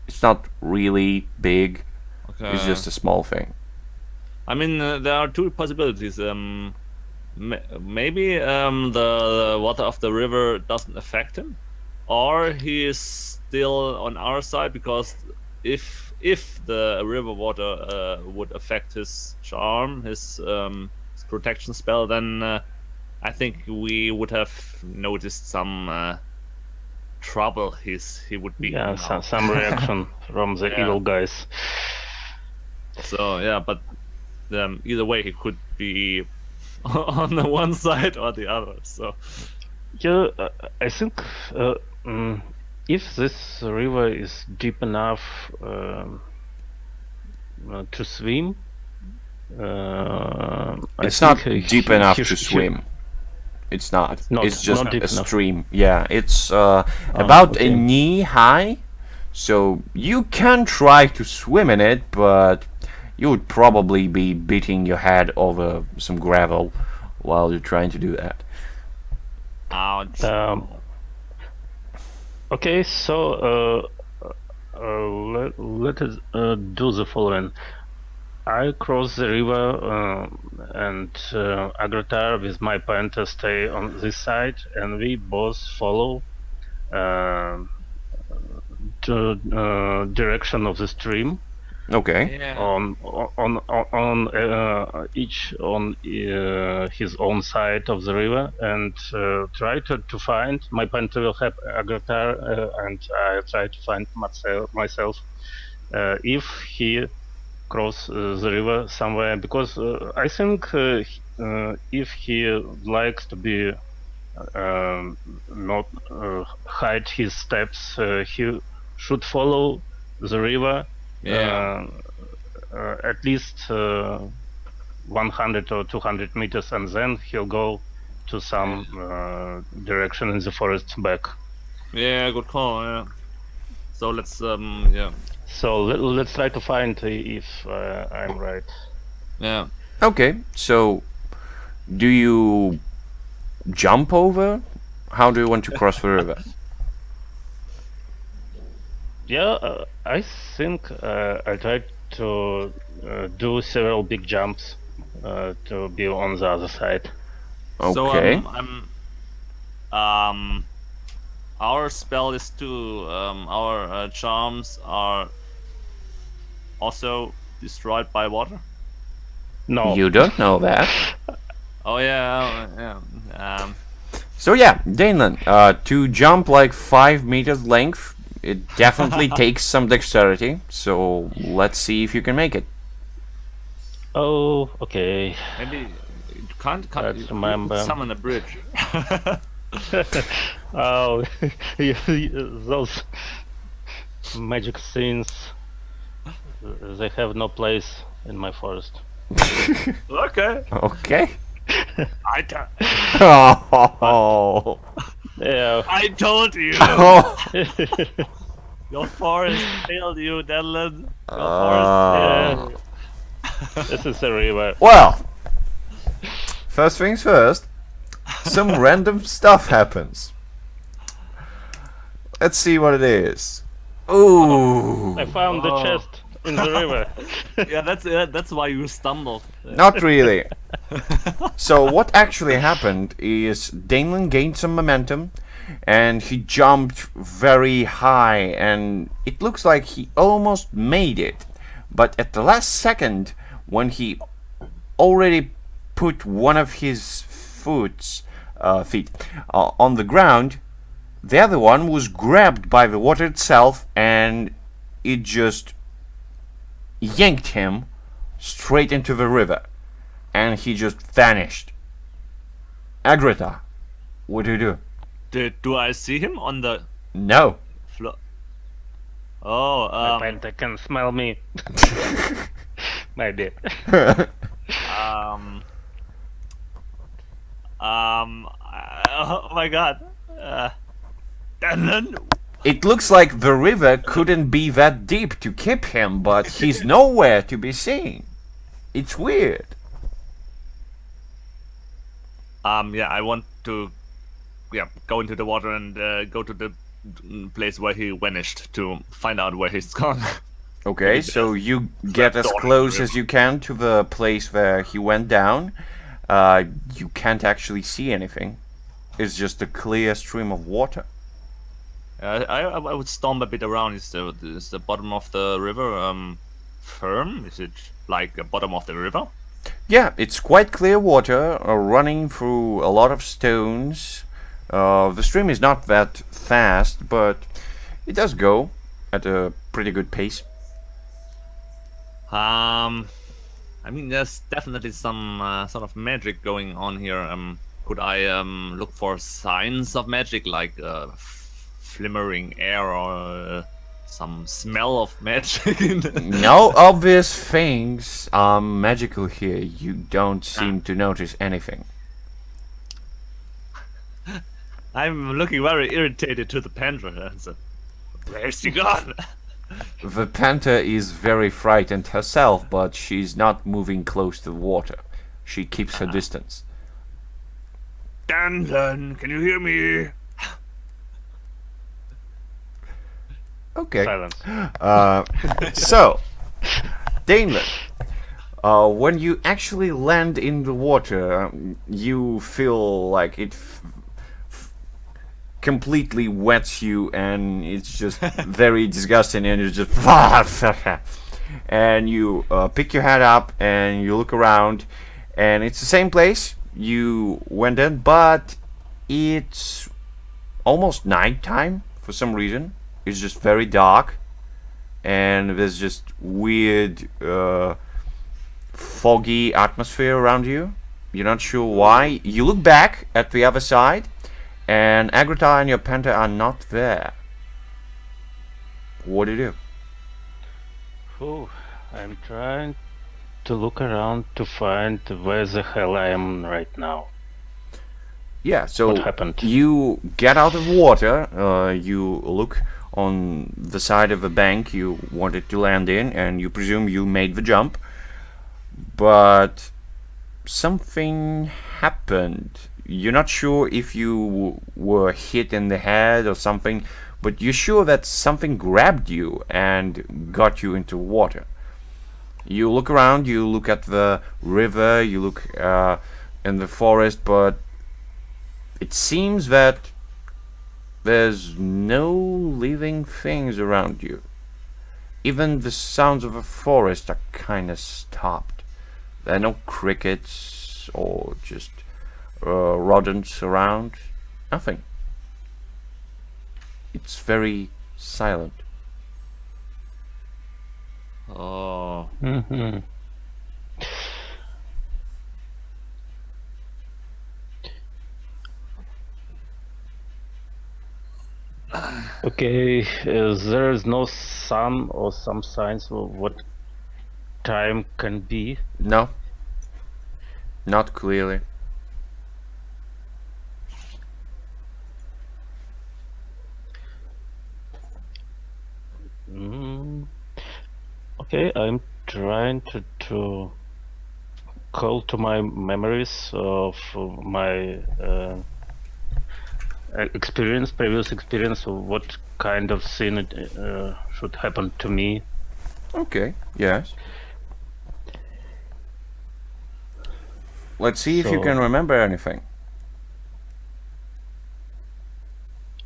It's not really big. Okay. It's just a small thing. I mean, there are two possibilities. Maybe the water of the river doesn't affect him, or he is still on our side because if the river water would affect his charm, his protection spell, then I think we would have noticed some trouble. He would be Yeah, in now. some reaction from the Yeah. evil guys. So yeah, but either way, he could be on the one side or the other. So Yeah, I think if this river is deep enough to swim, It's not deep enough to swim. It's not. It's just not deep a enough. stream. Yeah, it's about a okay. knee high. So you can try to swim in it, but you would probably be beating your head over some gravel while you're trying to do that. ouch. Okay, so let us do the following. I cross the river and Agratar with my panther stay on this side, and we both follow the direction of the stream. Okay. Yeah. On each on his own side of the river, and try to find. My panther will have Agratar, and I try to find myself if he cross the river somewhere, because I think if he likes to be not hide his steps, he should follow the river. Yeah. At least 100 or 200 meters, and then he'll go to some direction in the forest back. Yeah, good call. Yeah. So let's yeah. So let's try to find if I'm right. Yeah. Okay. So, do you jump over? How do you want to cross the river? Yeah, I think I tried to do several big jumps to be on the other side. So Okay. our spell is to our charms are also destroyed by water. No. You don't know that. Oh yeah, yeah. So yeah, Danelan, to jump like 5 meters length, it definitely takes some dexterity. So let's see if you can make it. Oh, okay. Maybe you can't Let's you remember. summon a bridge. Oh, those magic scenes, they have no place in my forest. Okay. Okay. I Oh. Yeah. told you. Oh. Your forest failed you, Denland. Your Yeah. This is a river. Well, first things first, some random stuff happens. Let's see what it is. Ooh. I found the chest in the river. Yeah, that's why you stumbled. Not really. So what actually happened is Danelan gained some momentum and he jumped very high and it looks like he almost made it. But at the last second, when he already put one of his foot feet. On the ground, the other one was grabbed by the water itself, and it just yanked him straight into the river, and he just vanished. Agrita, what do you do? Do I see him on the No. floor? Oh, My panther can smell me. Maybe. Oh my god. And then It looks like the river couldn't be that deep to keep him, but he's nowhere to be seen. It's weird. yeah, I want to go into the water and go to the place where he vanished to find out where he's gone. Okay, so you get as close as you can to the place where he went down. You can't actually see anything. It's just a clear stream of water. I would stomp a bit around. Is the bottom of the river firm? Is it like the bottom of the river? Yeah, it's quite clear water running through a lot of stones. The stream is not that fast, but it does go at a pretty good pace. I mean, there's definitely some sort of magic going on here. Could I look for signs of magic, like flimmering air or some smell of magic? No obvious things are magical here. You don't seem to notice anything. I'm looking very irritated to the panther. So, where's he gone? The panther is very frightened herself, but she's not moving close to the water. She keeps her distance. Dandan, can you hear me? Okay. Silence. So, Daneland, when you actually land in the water, you feel like it completely wets you, and it's just very disgusting, and you just and you pick your head up and you look around, and it's the same place you went in, but it's almost nighttime for some reason. It's just very dark, and there's just weird foggy atmosphere around you. You're not sure why. You look back at the other side, and Agrita and your panther are not there. What do you do? Oh, I'm trying to look around to find where the hell I am right now. Yeah, so What happened? you get out of water, you look on the side of the bank you wanted to land in, and you presume you made the jump, but something happened. You're not sure if you were hit in the head or something, but you're sure that something grabbed you and got you into water. You look around, you look at the river, you look in the forest, but it seems that there's no living things around you. Even the sounds of the forest are kind of stopped. There are no crickets or just rodents around. Nothing. It's very silent. Oh. Mm-hmm. Okay, there is no sun or some signs of what time can be. No. Not clearly. Okay, I'm trying to call to my memories of my previous experience of what kind of thing it should happen to me. Okay, yes. Let's see if you So- can remember anything.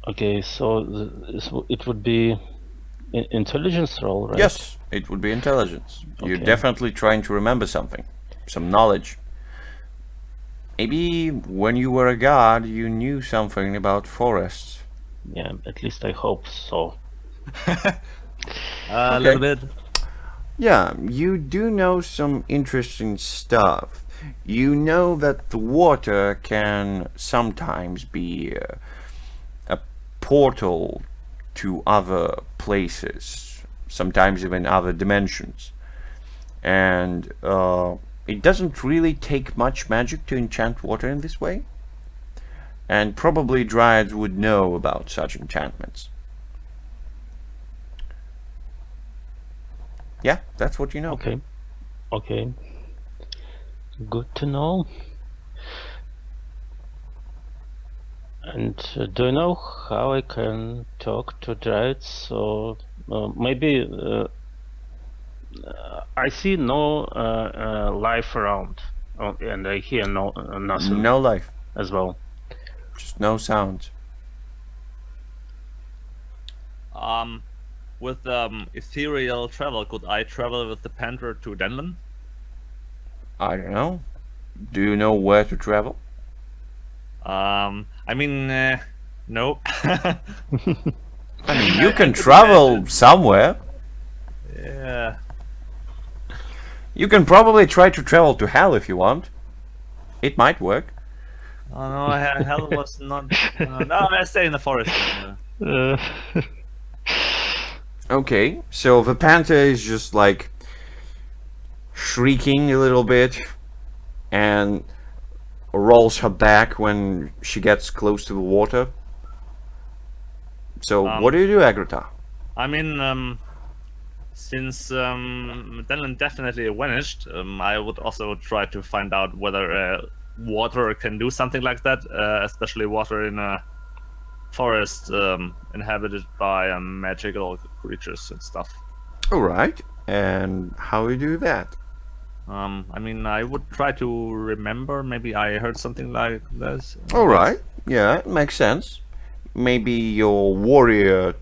Okay, so it would be intelligence roll, right? Yes, it would be intelligence. You're Okay. definitely trying to remember something. Some knowledge. Maybe when you were a god, you knew something about forests. Yeah, at least I hope so. A little bit. Yeah, you do know some interesting stuff. You know that the water can sometimes be a portal to other places, sometimes even other dimensions. And it doesn't really take much magic to enchant water in this way. And probably Dryads would know about such enchantments. Yeah, that's what you know. Okay. Okay. Good to know. And do you know how I can talk to Dryads? Or maybe I see no life around, and I hear nothing No life, as well. just no sounds. With ethereal travel, could I travel with the Panther to Denland? I don't know. Do you know where to travel? I mean, no. I mean, you can travel somewhere. Yeah. You can probably try to travel to hell if you want. It might work. Oh no, hell was not. No, I stay in the forest. Okay, so the panther is just like shrieking a little bit and rolls her back when she gets close to the water. So what do you do, Agrata? I mean, since Denland definitely vanished, I would also try to find out whether water can do something like that, especially water in a forest inhabited by magical creatures and stuff. Alright, and how do you do that? I mean, I would try to remember. Maybe I heard something like this. Alright, yeah, it makes sense. Maybe your warrior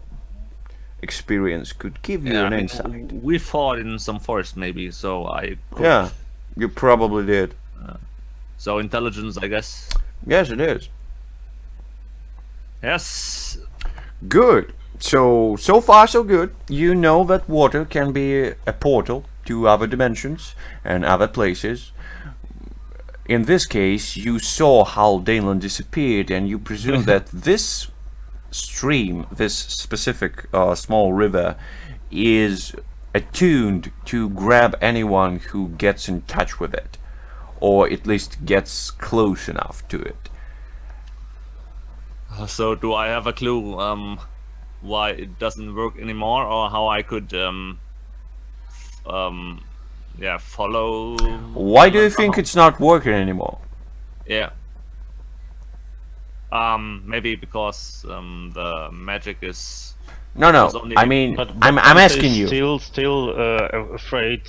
experience could give you an insight. We fought in some forest, maybe, so I could. Yeah, you probably did. So intelligence, I guess. Yes, it is. Yes. Good. So far so good. You know that water can be a portal to other dimensions and other places. In this case, you saw how Daneland disappeared, and you presume that this stream, this specific small river, is attuned to grab anyone who gets in touch with it, or at least gets close enough to it. So do I have a clue why it doesn't work anymore, or how I could yeah, follow? Why do you think it's not working anymore? Yeah. Maybe because the magic is. No. I mean, But I'm Panther asking is you. Still afraid,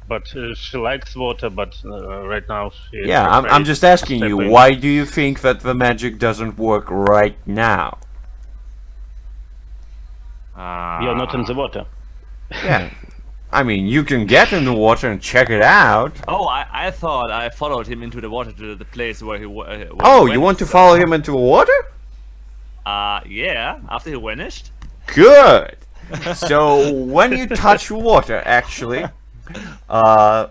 but she likes water. But right now she is Yeah, I'm afraid just asking to you. step in. Why do you think that the magic doesn't work right now? You're not in the water. Yeah. I mean, you can get in the water and check it out. Oh, I thought I followed him into the water to the place where he. Where Oh, he you went, want to so- follow him into the water? Yeah. After he vanished. Good. So when you touch water, actually, the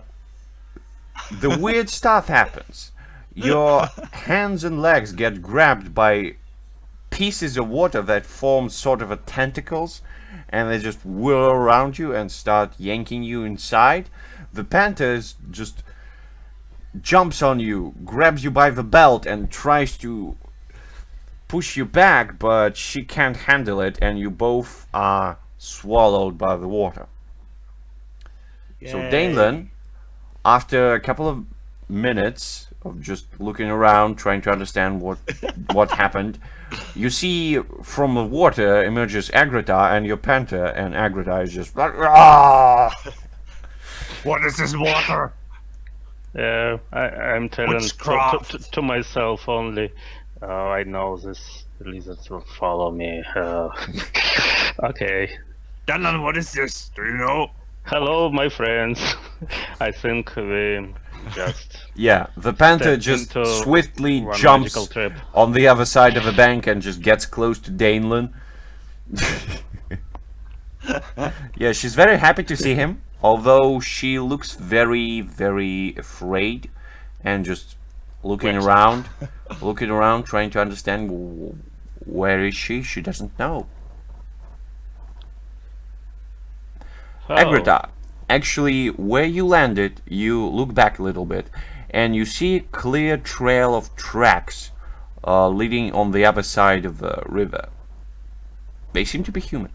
weird stuff happens. Your hands and legs get grabbed by pieces of water that form sort of a tentacles, and they just whirl around you and start yanking you inside. The panther just jumps on you, grabs you by the belt, and tries to push you back, but she can't handle it, and you both are swallowed by the water. So Daneland, after a couple of minutes of just looking around, trying to understand what happened, you see from the water emerges Agrata and your panther, and Agrata is just "Ah!" What is this water? I'm telling Witchcraft. to myself only. I know this lizards will follow me. Okay. Danan, what is this? Do you know? Hello, my friends. I think we just Yeah, the panther step just into swiftly one jumps magical trip. on the other side of the bank and just gets close to Danelan. Yeah, she's very happy to see him, although she looks very, very afraid and just looking Wait. around, trying to understand where is she. She doesn't know. Oh, Agrita, actually, where you landed, you look back a little bit, and you see a clear trail of tracks leading on the other side of the river. They seem to be human.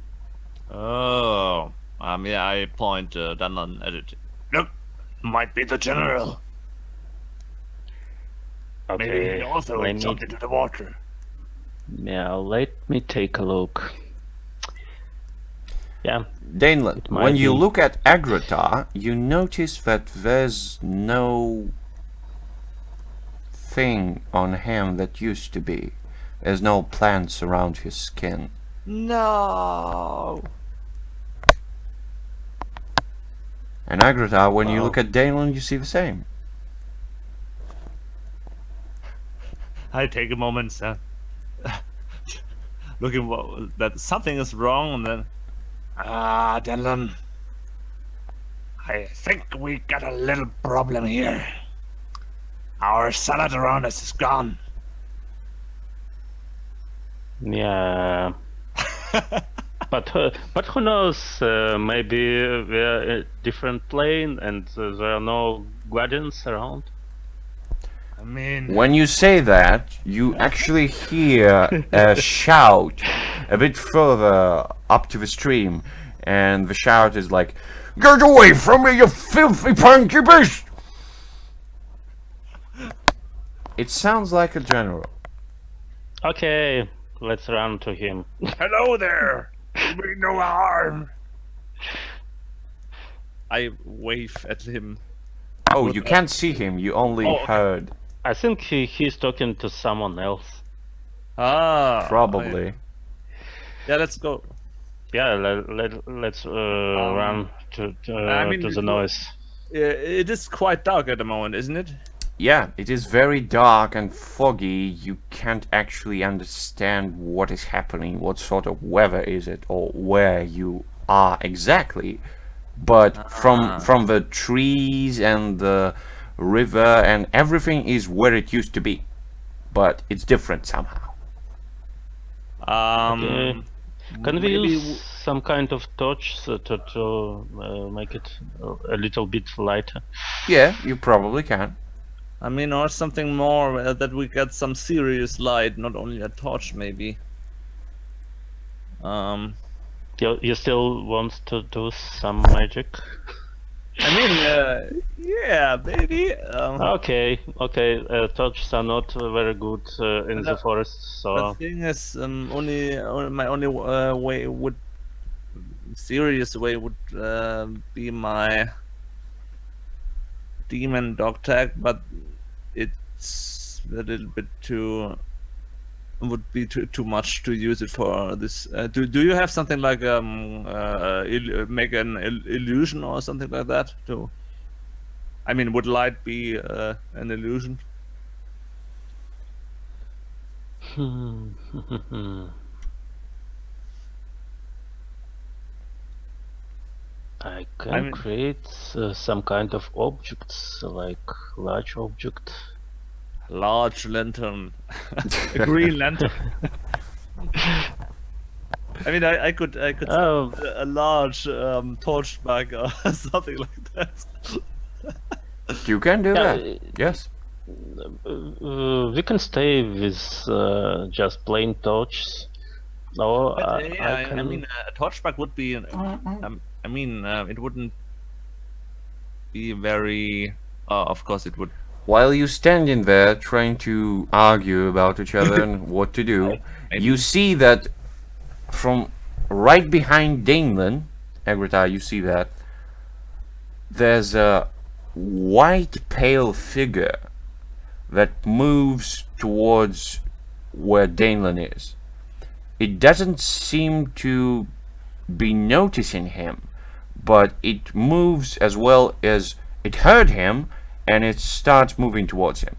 Oh, yeah, I point Danlan at it. Look, might be the general. Maybe okay. he also Let jumped me, into the water. yeah, let me take a look. Yeah, Danelan, It when might you be. look at Agrita, you notice that there's no thing on him that used to be. There's no plants around his skin. No. And Agrita, when you Oh. look at Danelan, you see the same. I take a moment, sir. Looking that something is wrong, and then Danlan, I think we got a little problem here. Our salad around us is gone. Yeah. But who knows? Maybe we're a different plane and there are no guardians around. I mean, When you say that, you actually hear a shout a bit further up to the stream, and the shout is like, "Get away from me, you filthy punky beast!" It sounds like a general. Okay, let's run to him. hello there. You mean no harm. I wave at him. Oh, you can't see him, you only Oh, okay. heard. I think he's talking to someone else. Probably. Yeah, let's go. Yeah, let's run to the noise. It is quite dark at the moment, isn't it? Yeah, it is very dark and foggy. You can't actually understand what is happening, what sort of weather is it, or where you are exactly. But from the trees and the river and everything is where it used to be. But it's different somehow. Okay. Can we maybe use some kind of torch to make it a little bit lighter? Yeah, you probably can. I mean, or something more that we get some serious light, not only a torch, maybe. You still want to do some magic? I mean, yeah, maybe. Okay. Torches are not very good in the forest, The so thing is, my only way would, serious way would be my demon dog tag, but it's a little bit would be too much to use it for this. Do you have something like make an illusion or something like that? I mean, would light be an illusion? I can create some kind of objects, like large object. Large lantern, a green lantern. I mean, I could a large torch bag or something like that. You can do Yeah, that. Yes. We can stay with just plain torches. Or But, yeah, I can... I mean, a torch bag would be. I mean, it wouldn't be very. Of course, it would. While you standing there trying to argue about each other and what to do, you see that from right behind Danelan, Agrita, you see that there's a white pale figure that moves towards where Danelan is. It doesn't seem to be noticing him, but it moves as well as it heard him and it starts moving towards him.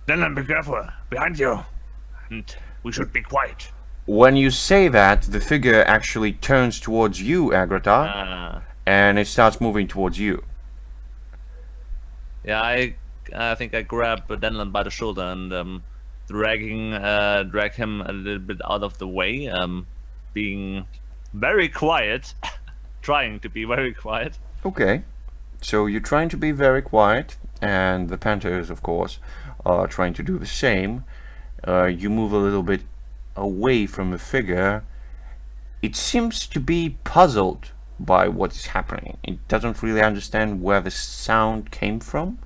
Then be careful, behind you, and we should be quiet. When you say that, the figure actually turns towards you, Agrata, and it starts moving towards you. Yeah, I think I grab Denland by the shoulder and drag him a little bit out of the way, being very quiet, trying to be very quiet. Okay, so you're trying to be very quiet, and the Panthers, of course, are trying to do the same. You move a little bit away from the figure. It seems to be puzzled by what is happening. It doesn't really understand where the sound came from,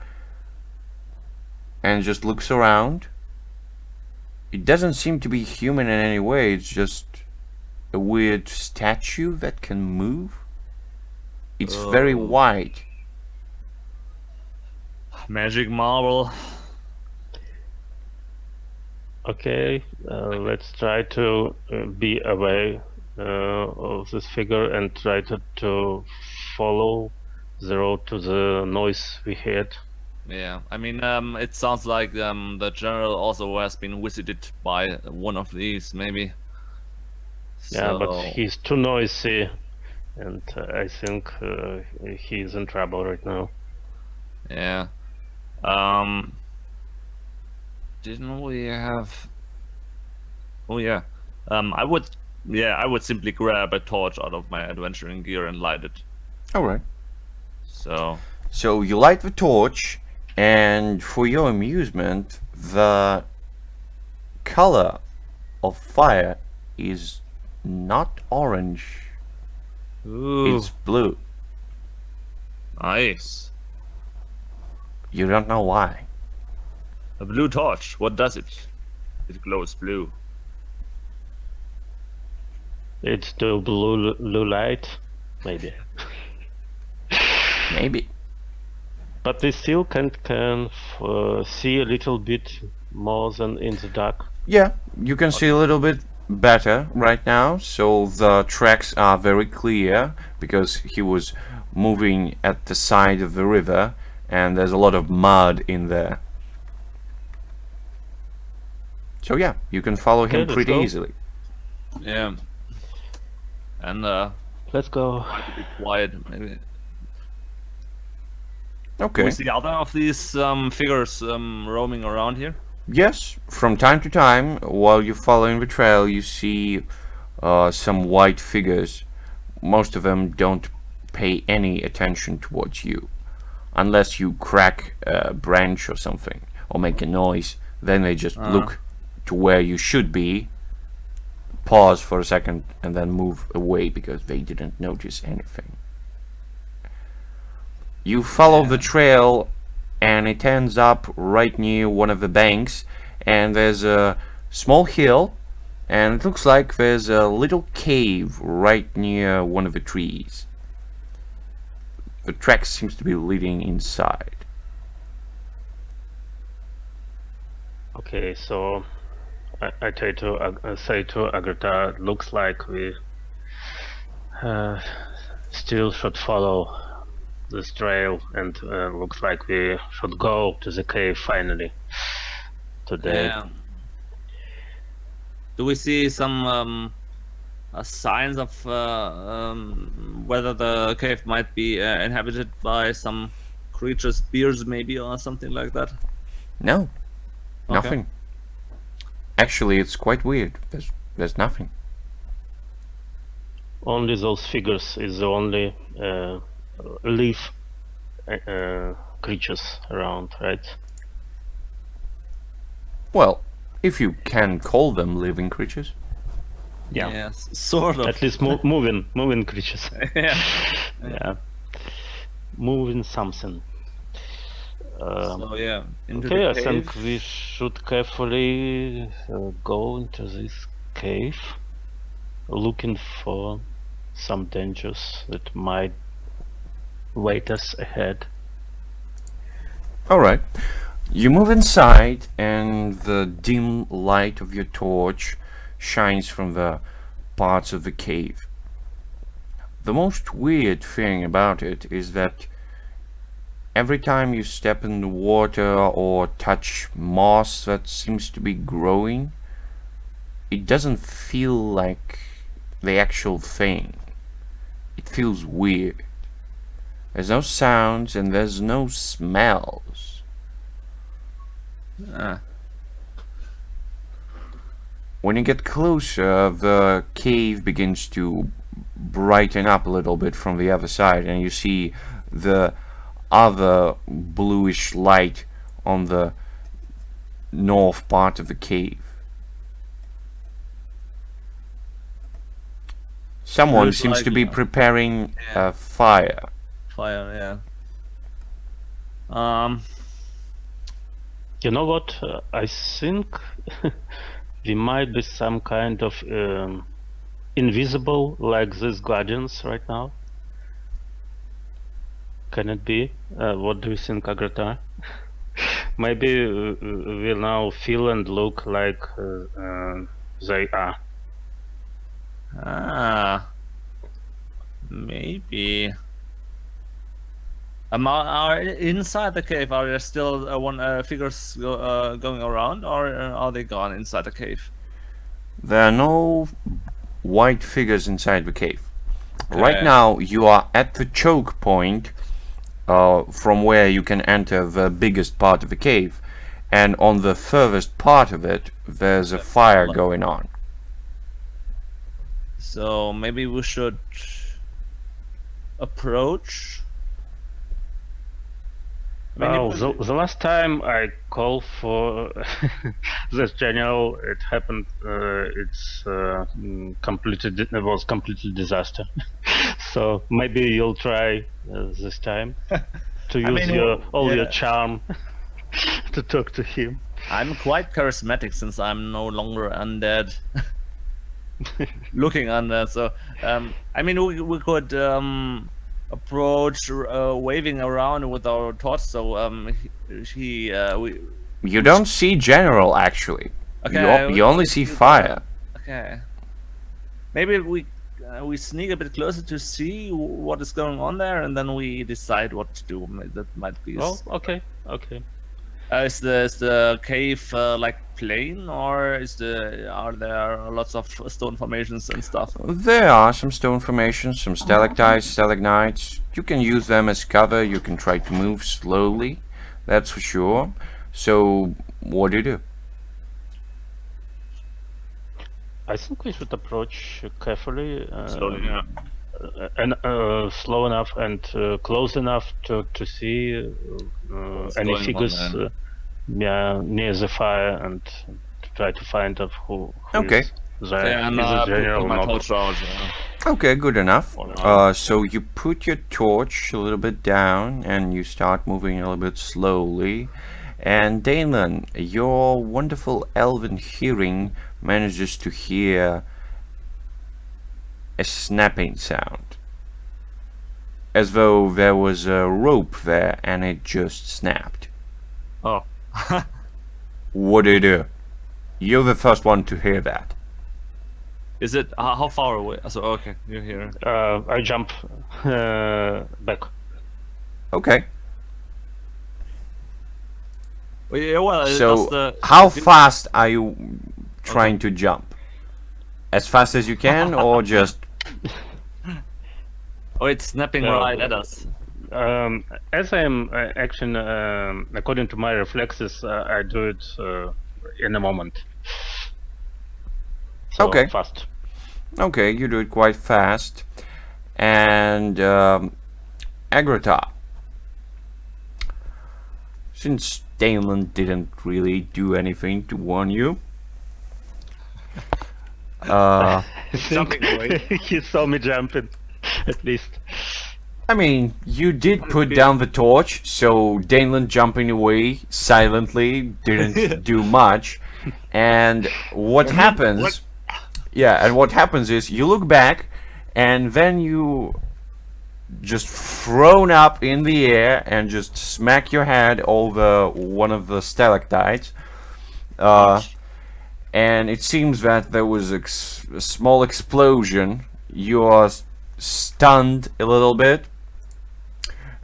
and just looks around. It doesn't seem to be human in any way. It's just a weird statue that can move. It's very white. Magic marble. Okay, let's try to be away of this figure and try to follow the road to the noise we heard. Yeah, I mean, it sounds like the general also has been visited by one of these, maybe. Yeah, but he's too noisy, and I think he's in trouble right now. Yeah. Didn't we have? Oh yeah. I would simply grab a torch out of my adventuring gear and light it. All right. So you light the torch, and for your amusement, the color of fire is not orange. Ooh, It's blue. nice. You don't know why. A blue torch. What does it? It glows blue. It's the blue light, maybe. Maybe. But they still can see a little bit more than in the dark. Yeah, you can see a little bit better right now, so the tracks are very clear because he was moving at the side of the river and there's a lot of mud in there. So yeah, you can follow him Okay, pretty let's go. easily. Yeah. And Let's go. try to be quiet, maybe. Okay. We see other of these figures roaming around here. Yes, from time to time, while you're following the trail, you see some white figures. Most of them don't pay any attention towards you. Unless you crack a branch or something, or make a noise, then they just look to where you should be, pause for a second, and then move away because they didn't notice anything. You follow the trail, and it ends up right near one of the banks, and there's a small hill, and it looks like there's a little cave right near one of the trees. The track seems to be leading inside. Okay, so I try to say to Agatha, looks like we still should follow this trail, and looks like we should go to the cave finally today. Yeah. Do we see some signs of whether the cave might be inhabited by some creatures, bears maybe, or something like that? No, Okay. nothing. Actually, it's quite weird. There's nothing. Only those figures is the only leaf creatures around, right? Well, if you can call them living creatures. Yeah. Yes, sort of. At least moving creatures. Yeah. Yeah, moving something. So yeah, into Okay, the I cave. think we should carefully go into this cave, looking for some dangers that might wait us ahead. Alright. You move inside, and the dim light of your torch shines from the parts of the cave. The most weird thing about it is that every time you step in the water or touch moss that seems to be growing, it doesn't feel like the actual thing. It feels weird. There's no sounds and there's no smells. When you get closer, the cave begins to brighten up a little bit from the other side, and you see the other bluish light on the north part of the cave. Someone Looks seems like, to be preparing a fire. Fire, yeah. You know what? I think we might be some kind of invisible, like these guardians right now. Can it be? What do you think, Agrata? Maybe we'll now feel and look like they are. Maybe. Are inside the cave? Are there still figures going around, or are they gone inside the cave? There are no white figures inside the cave. Okay. Right now, you are at the choke point from where you can enter the biggest part of the cave, and on the furthest part of it, there's a fire going on. So maybe we should approach. The last time I called for this general, it happened. It was completely disaster. So maybe you'll try this time to use your charm to talk to him. I'm quite charismatic since I'm no longer undead. Looking undead, so I mean we could approach waving around with our torch, so You don't see general actually. Okay, You only see fire. Okay, maybe we sneak a bit closer to see what is going on there, and then we decide what to do. That might be. Oh, okay. Is the cave like plain, or are there lots of stone formations and stuff? There are some stone formations, some stalactites, stalagmites. You can use them as cover. You can try to move slowly, that's for sure. So, what do you do? I think we should approach carefully. Slowly, yeah. And slow enough and close enough to see any figures near the fire, and to try to find out who Okay. is there. Is a general my not. torch out, Okay, good enough. So you put your torch a little bit down and you start moving a little bit slowly. And Damon, your wonderful elven hearing manages to hear a snapping sound, as though there was a rope there and it just snapped. Oh. What do you do? You're the first one to hear that. Is it how far away? So okay, you're here. I jump back. Okay. Yeah, well, So how fast are you trying to jump? As fast as you can, or just... Oh, it's snapping right at us. As I'm action, according to my reflexes, I do it in a moment. So Okay. Fast. Okay, you do it quite fast. And Agrata, since Damon didn't really do anything to warn you, Jumping away. He saw me jumping, at least. I mean, you did put down the torch, so Damon jumping away silently didn't do much. And what happens... Yeah, and what happens is you look back, and then you just thrown up in the air and just smack your head over one of the stalactites. And it seems that there was a small explosion. You are stunned a little bit.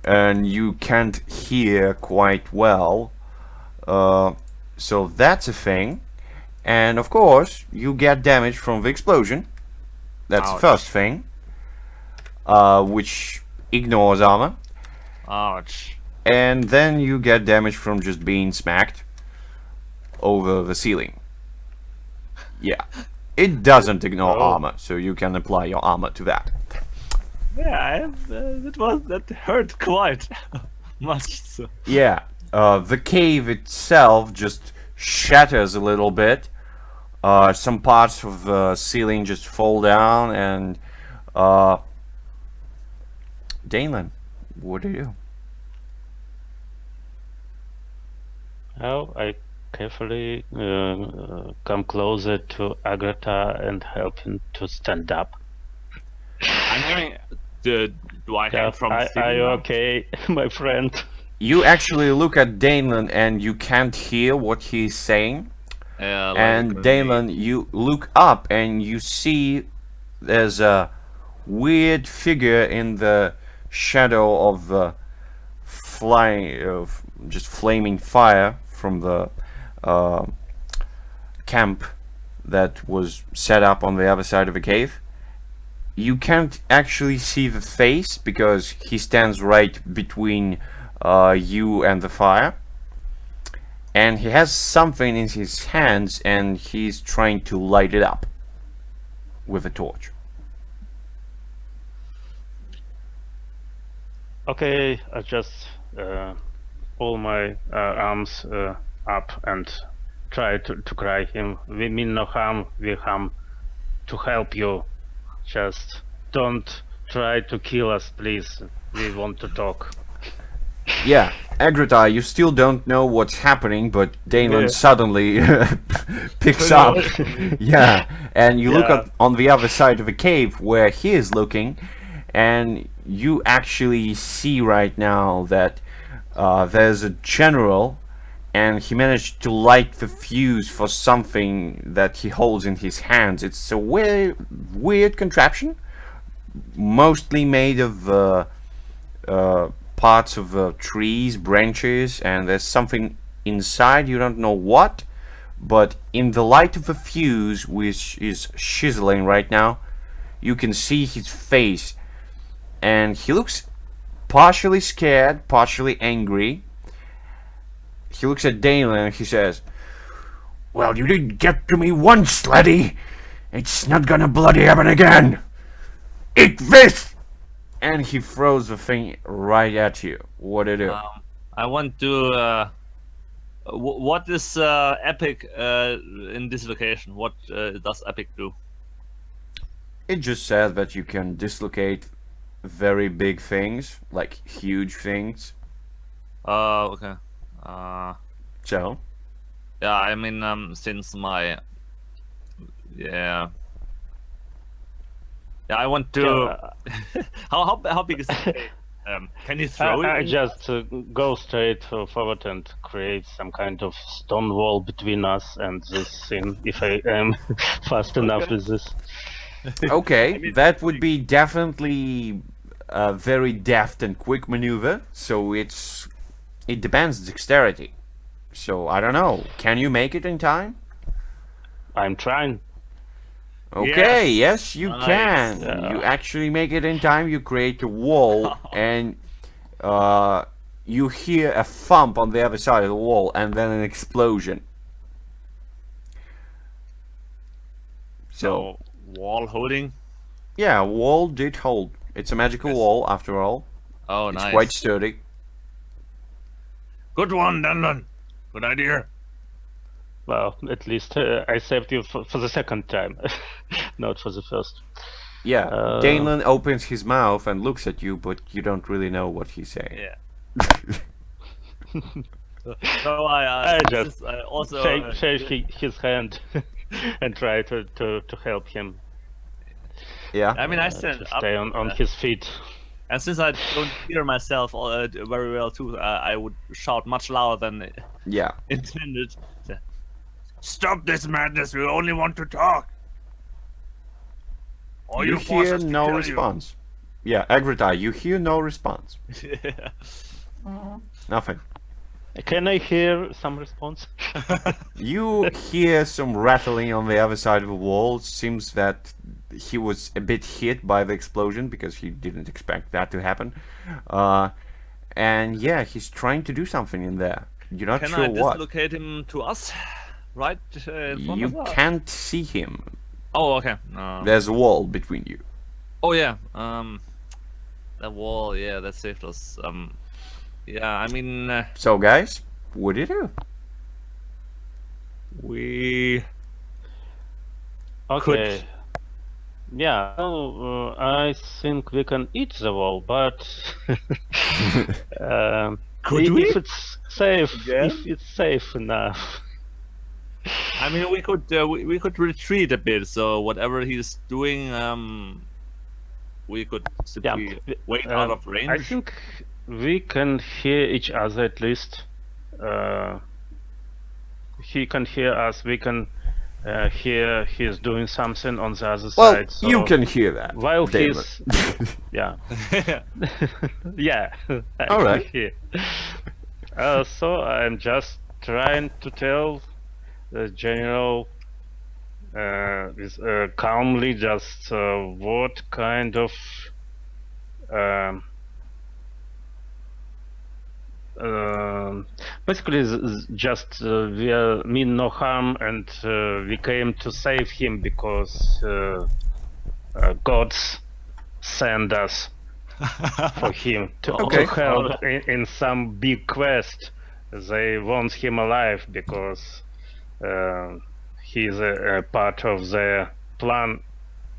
and you can't hear quite well. So that's a thing. And of course, you get damage from the explosion. That's the Ouch. first thing, which ignores armor. Ouch. And then you get damage from just being smacked over the ceiling. Yeah. It doesn't ignore Oh. armor, so you can apply your armor to that. Yeah, that hurt quite much. So. Yeah. The cave itself just shatters a little bit. Some parts of the ceiling just fall down, and Dalen, what do you do? Now I carefully come closer to Agatha and help him to stand up. I'm hearing. Do I hang from are ceiling you now? okay, my friend? You actually look at Dalen and you can't hear what he's saying. Yeah, And Dalen, you look up and you see there's a weird figure in the shadow of the just flaming fire from the camp that was set up on the other side of the cave. You can't actually see the face because he stands right between you and the fire. And he has something in his hands and he's trying to light it up with a torch. Okay, I just pull my arms up and try to cry him. We mean no harm, we come to help you. Just don't try to kill us, please. We want to talk. Yeah, Agrita, you still don't know what's happening, but Dalen Yeah. suddenly picks up. Yeah, and you look Yeah. up on the other side of the cave where he is looking, and you actually see right now that there's a general, and he managed to light the fuse for something that he holds in his hands. It's a weird contraption, mostly made of parts of trees, branches, and there's something inside, you don't know what, but in the light of the fuse, which is chiseling right now, you can see his face, and he looks partially scared, partially angry. He looks at Dalen and he says, "Well, you didn't get to me once, laddie. It's not gonna bloody happen again. Eat this!" And he throws the thing right at you. What do you do? I want to. What is epic in this location? What does epic do? It just says that you can dislocate very big things, like huge things. Okay. So, Yeah, I mean, since my. Yeah. Yeah, I want to. How big is the cave? Can you throw I it? just go straight forward and create some kind of stone wall between us and this thing, if I am fast enough with this. okay, that would be definitely a very deft and quick maneuver. So it depends dexterity. So I don't know. Can you make it in time? I'm trying. Okay, Yes, yes, you nice. can. Yeah. You actually make it in time. You create a wall, and you hear a thump on the other side of the wall, and then an explosion. So, Wall holding. yeah, wall did hold. It's a magical wall, after all. Oh, It's nice. quite sturdy. Good one, Dandan. Good idea. Well, at least I saved you for the second time, not for the first. Yeah, Dalen opens his mouth and looks at you, but you don't really know what he's saying. Yeah. So I just I also shake his hand and try to help him Yeah. I mean, I stand to up, stay on his feet. and since I don't hear myself very well too, I would shout much louder than Yeah. intended. Stop this madness! We only want to talk. Or You force hear us to no kill you. response. Yeah, Agrita, you hear no response. Yeah. Nothing. Can I hear some response? You hear some rattling on the other side of the wall. Seems that he was a bit hit by the explosion because he didn't expect that to happen. And yeah, he's trying to do something in there. You're not Can sure I what. dislocate him to us? Right in front You of us? can't see him. Oh, okay. There's a wall between you. Oh yeah. That wall. Yeah, that saved us. Yeah. I mean, So guys, what do you do? we Okay. Yeah, well, I think we can eat the wall, but Could we? if it's safe, Again? if it's safe enough. I mean, we could retreat a bit. So whatever he's doing, we could simply wait out of range. I think we can hear each other at least. He can hear us. We can hear he's doing something on the other Well, side. So you can hear that. while David. he's yeah. Yeah, I All can right. hear. So I'm just trying to tell the general calmly just what kind of basically just we mean no harm, and we came to save him because gods send us for him to Okay. help in some big quest. They want him alive because he's a part of their plan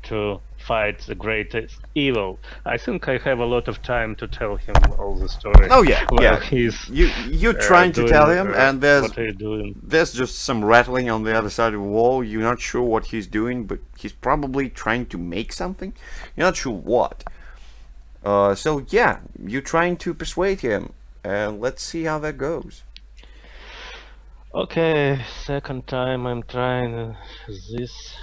to fight the greatest evil. I think I have a lot of time to tell him all the story. Oh yeah, while yeah. He's You're trying to doing, tell him, and what are you doing? there's just some rattling on the other side of the wall. You're not sure what he's doing, but he's probably trying to make something. You're not sure what. So yeah, you're trying to persuade him, and let's see how that goes. Okay, second time I'm trying this.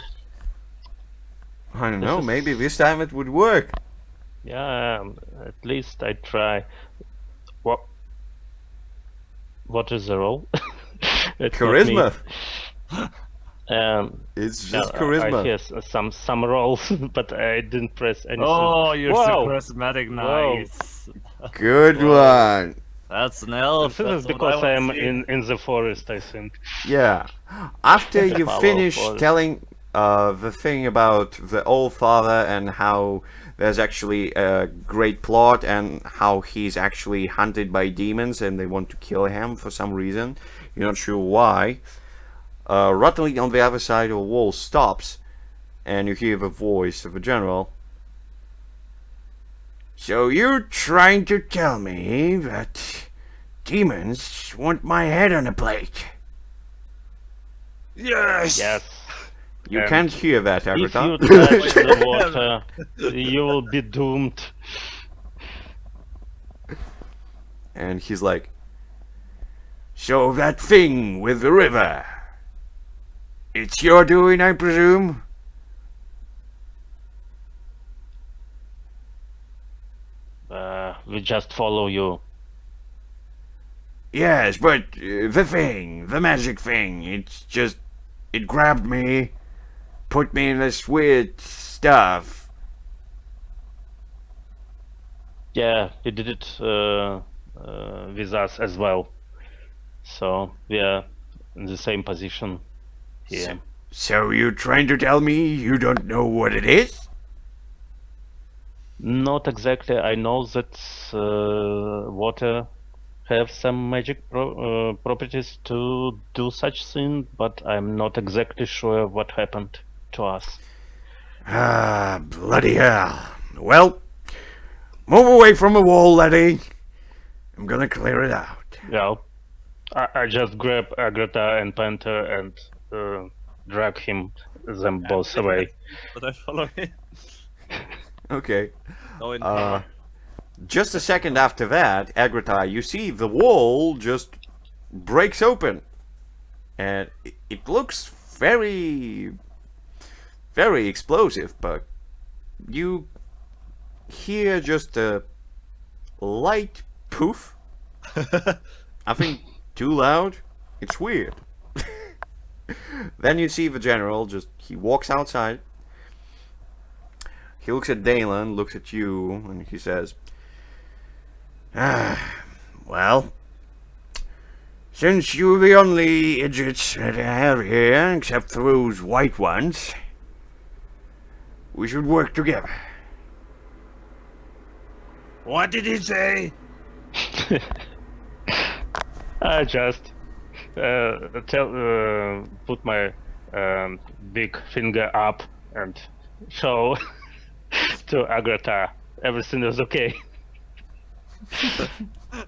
I don't This know. is- Maybe this time it would work. Yeah, at least I try. What? What is the roll? It's not me. Charisma. It's just I charisma. hear some rolls, but I didn't press anything. Oh, you're so Whoa! charismatic. Whoa. Nice. Good one. That's an elf. This is That's what because I I'm wanna see. in the forest, I think. Yeah. After you Follow finish forest. telling the thing about the old father and how there's actually a great plot and how he's actually hunted by demons and they want to kill him for some reason, you're not sure why, rattling on the other side of the wall stops and you hear the voice of the general. So you're trying to tell me that demons want my head on a plate? Yes. Yes. You And can't hear that, If you Agrita. touch the water, you will be doomed. And he's like, so that thing with the river, it's your doing, I presume? We just follow you. Yes, but the thing, the magic thing, it's just, it grabbed me, put me in this weird stuff. Yeah, he did it with us as well. So we are in the same position here. So you're trying to tell me you don't know what it is? Not exactly. I know that water have some magic properties to do such thing, but I'm not exactly sure what happened to us. Ah, bloody hell. Well, move away from the wall, laddie. I'm gonna clear it out. Yeah, I just grab Agrata and Panther and drag them both away. But I follow him. Okay. No, in cover. Just a second after that, Agrata, you see the wall just breaks open. And it looks very, very explosive, but you hear just a light poof. I think too loud. It's weird. Then you see the general he walks outside. He looks at Dalen, looks at you, and he says, well, since you're the only idiots that I have here, except for those white ones, we should work together. What did he say? I just put my big finger up and show to Agrata everything is okay.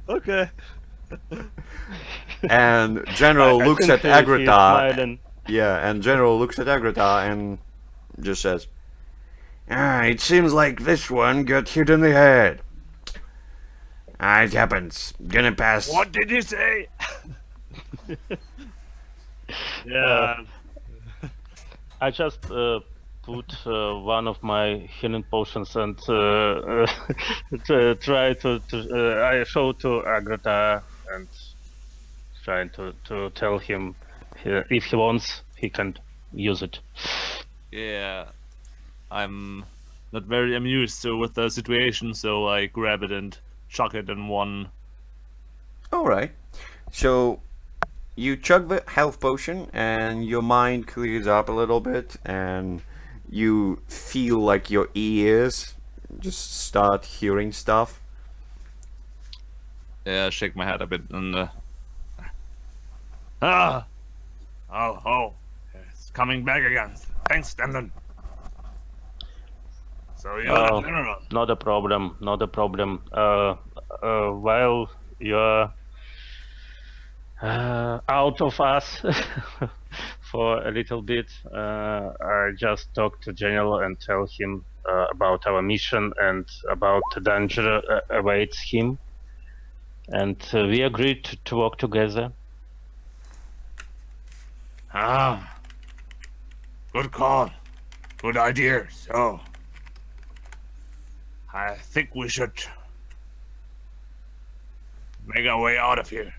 Okay. And General I looks think at he's Agrata. smiling. Yeah, and General looks at Agrata and just says, it seems like this one got hit in the head. It happens. Gonna pass. What did he say? Yeah. I just put one of my healing potions and try to I show to Agrata and trying to tell him if he wants he can use it. Yeah. I'm not very amused with the situation, so I grab it and chuck it in one. Alright. So you chug the health potion and your mind clears up a little bit and you feel like your ears just start hearing stuff. Yeah, I shake my head a bit and it's coming back again. Thanks, Stanley. So you're the general. Not a problem. While you're out of us for a little bit, I just talk to General and tell him about our mission and about the danger awaits him. And we agreed to work together. Good call. Good idea. So, I think we should make our way out of here.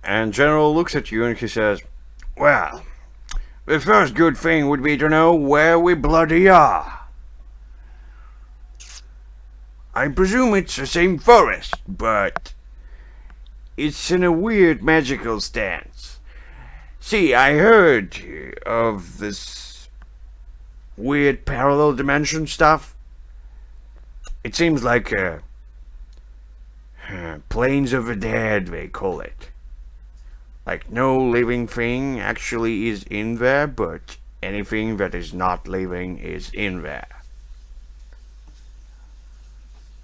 And General looks at you and he says, well, the first good thing would be to know where we bloody are. I presume it's the same forest, but it's in a weird magical stance. See, I heard of this weird parallel dimension stuff. It seems like planes of the dead, they call it. Like no living thing actually is in there, but anything that is not living is in there.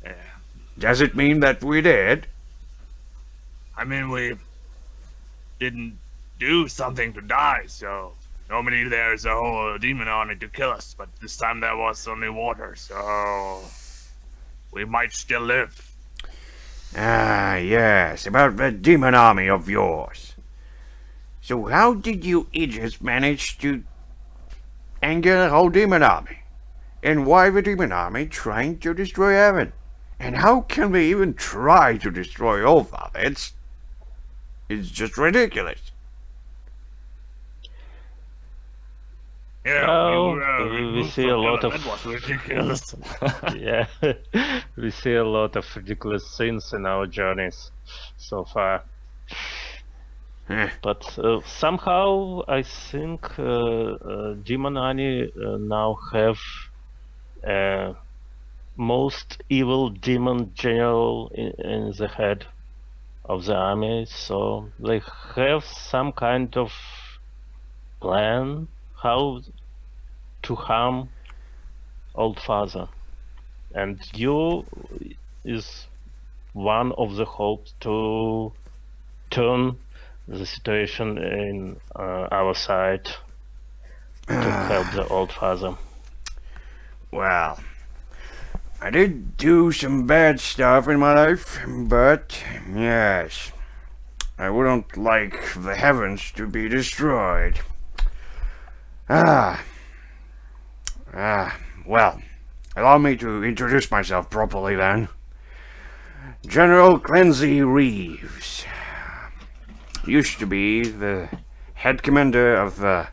Yeah. Does it mean that we're dead? I mean, we didn't do something to die, so normally there's a whole demon army to kill us, but this time there was only water, so we might still live. Ah, yes, about that demon army of yours. So how did you idiots manage to anger the whole demon army? And why the demon army trying to destroy heaven? And how can they even try to destroy Allfather? It's just ridiculous. Yeah, we see a lot of that was ridiculous. yeah, we see a lot of ridiculous things in our journeys so far. But somehow I think Demon Army now have most evil demon general in the head of the army, so they have some kind of plan how to harm Old Father, and you is one of the hopes to turn the situation in our side to help the Old Father. Well, I did do some bad stuff in my life, but yes, I wouldn't like the heavens to be destroyed. Well, allow me to introduce myself properly then. General Clancy Reeves. Used to be the head commander of the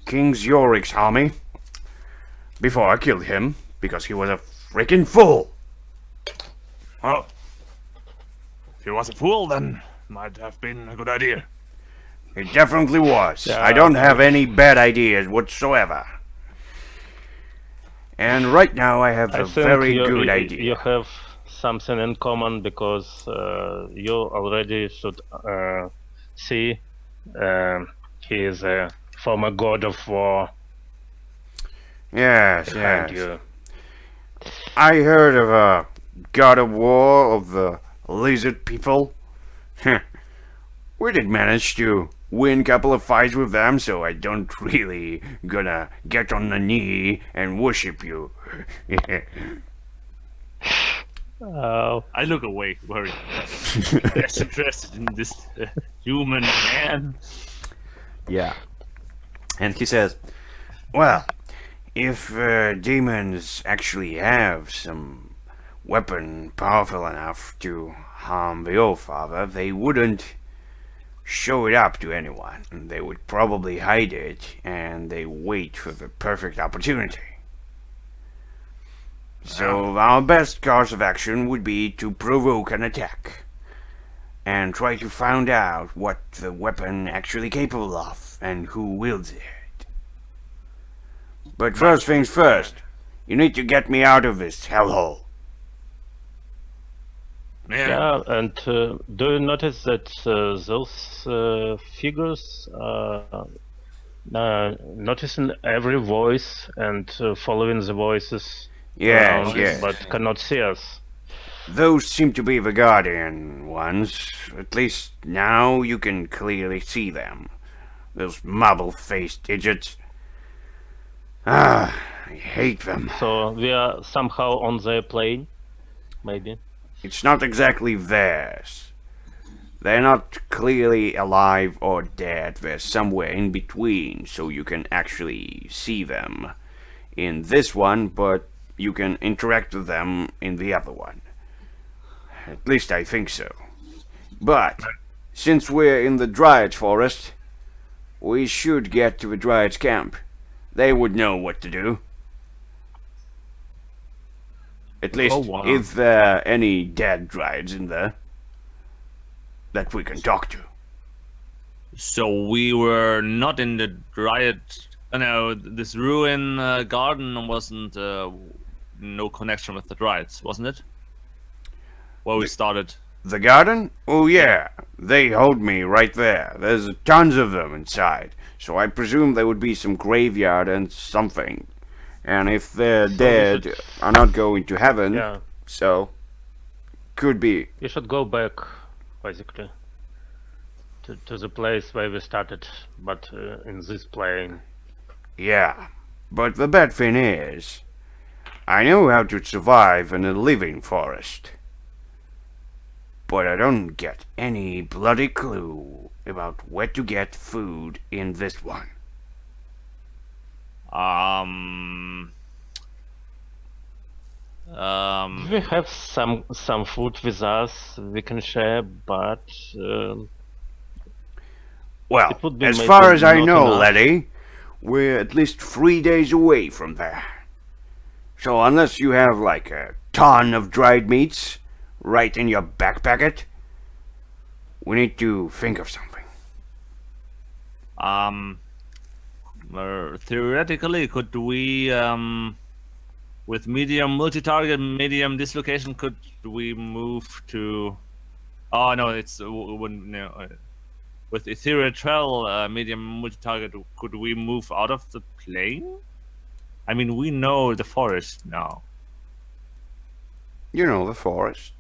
King's Yorick's army. Before I killed him, because he was a freaking fool. Well, if he was a fool, then might have been a good idea. It definitely was. Yeah. I don't have any bad ideas whatsoever. And right now I have I a think very you, good you, idea. you have something in common because you already should see he is a former god of war Yes, behind yes. you. I heard of a god of war of the lizard people. We did manage to win a couple of fights with them, so I don't really gonna get on the knee and worship you. I look away, very less interested in this human man. Yeah. And he says, well, if demons actually have some weapon powerful enough to harm the All Father, they wouldn't show it up to anyone. They would probably hide it and they wait for the perfect opportunity. So our best course of action would be to provoke an attack and try to find out what the weapon actually capable of and who wields it. But first things first, you need to get me out of this hellhole. Yeah, and do you notice that those figures are noticing every voice and following the voices Yes, around, yes. but cannot see us? Those seem to be the Guardian ones. At least now you can clearly see them. Those marble-faced idiots. I hate them. So we are somehow on their plane, maybe. It's not exactly theirs. They're not clearly alive or dead. They're somewhere in between, so you can actually see them in this one, but you can interact with them in the other one. At least I think so. But since we're in the Dryad forest, we should get to the Dryad's camp. They would know what to do. At least, wow. if there are any dead Dryads in there that we can talk to. So we were not in the Dryad. No, this ruin garden wasn't no connection with the Dryads, wasn't it? Where we started. The garden? Oh yeah, they hold me right there. There's tons of them inside, so I presume there would be some graveyard and something. And if they're So dead, are not going to heaven, Yeah, so could be. we should go back, basically, to the place where we started, but in this plane. Yeah, but the bad thing is, I know how to survive in a living forest. But I don't get any bloody clue about where to get food in this one. We have some food with us we can share, but Well, it would be as maybe far as I not know, enough. laddie, we're at least 3 days away from there. So unless you have like a ton of dried meats right in your backpacket, we need to think of something. Theoretically, could we, with medium multi-target, medium dislocation, could we move to? Oh no, it's with ethereal travel, medium multi-target. Could we move out of the plane? I mean, we know the forest now, You know, the forest.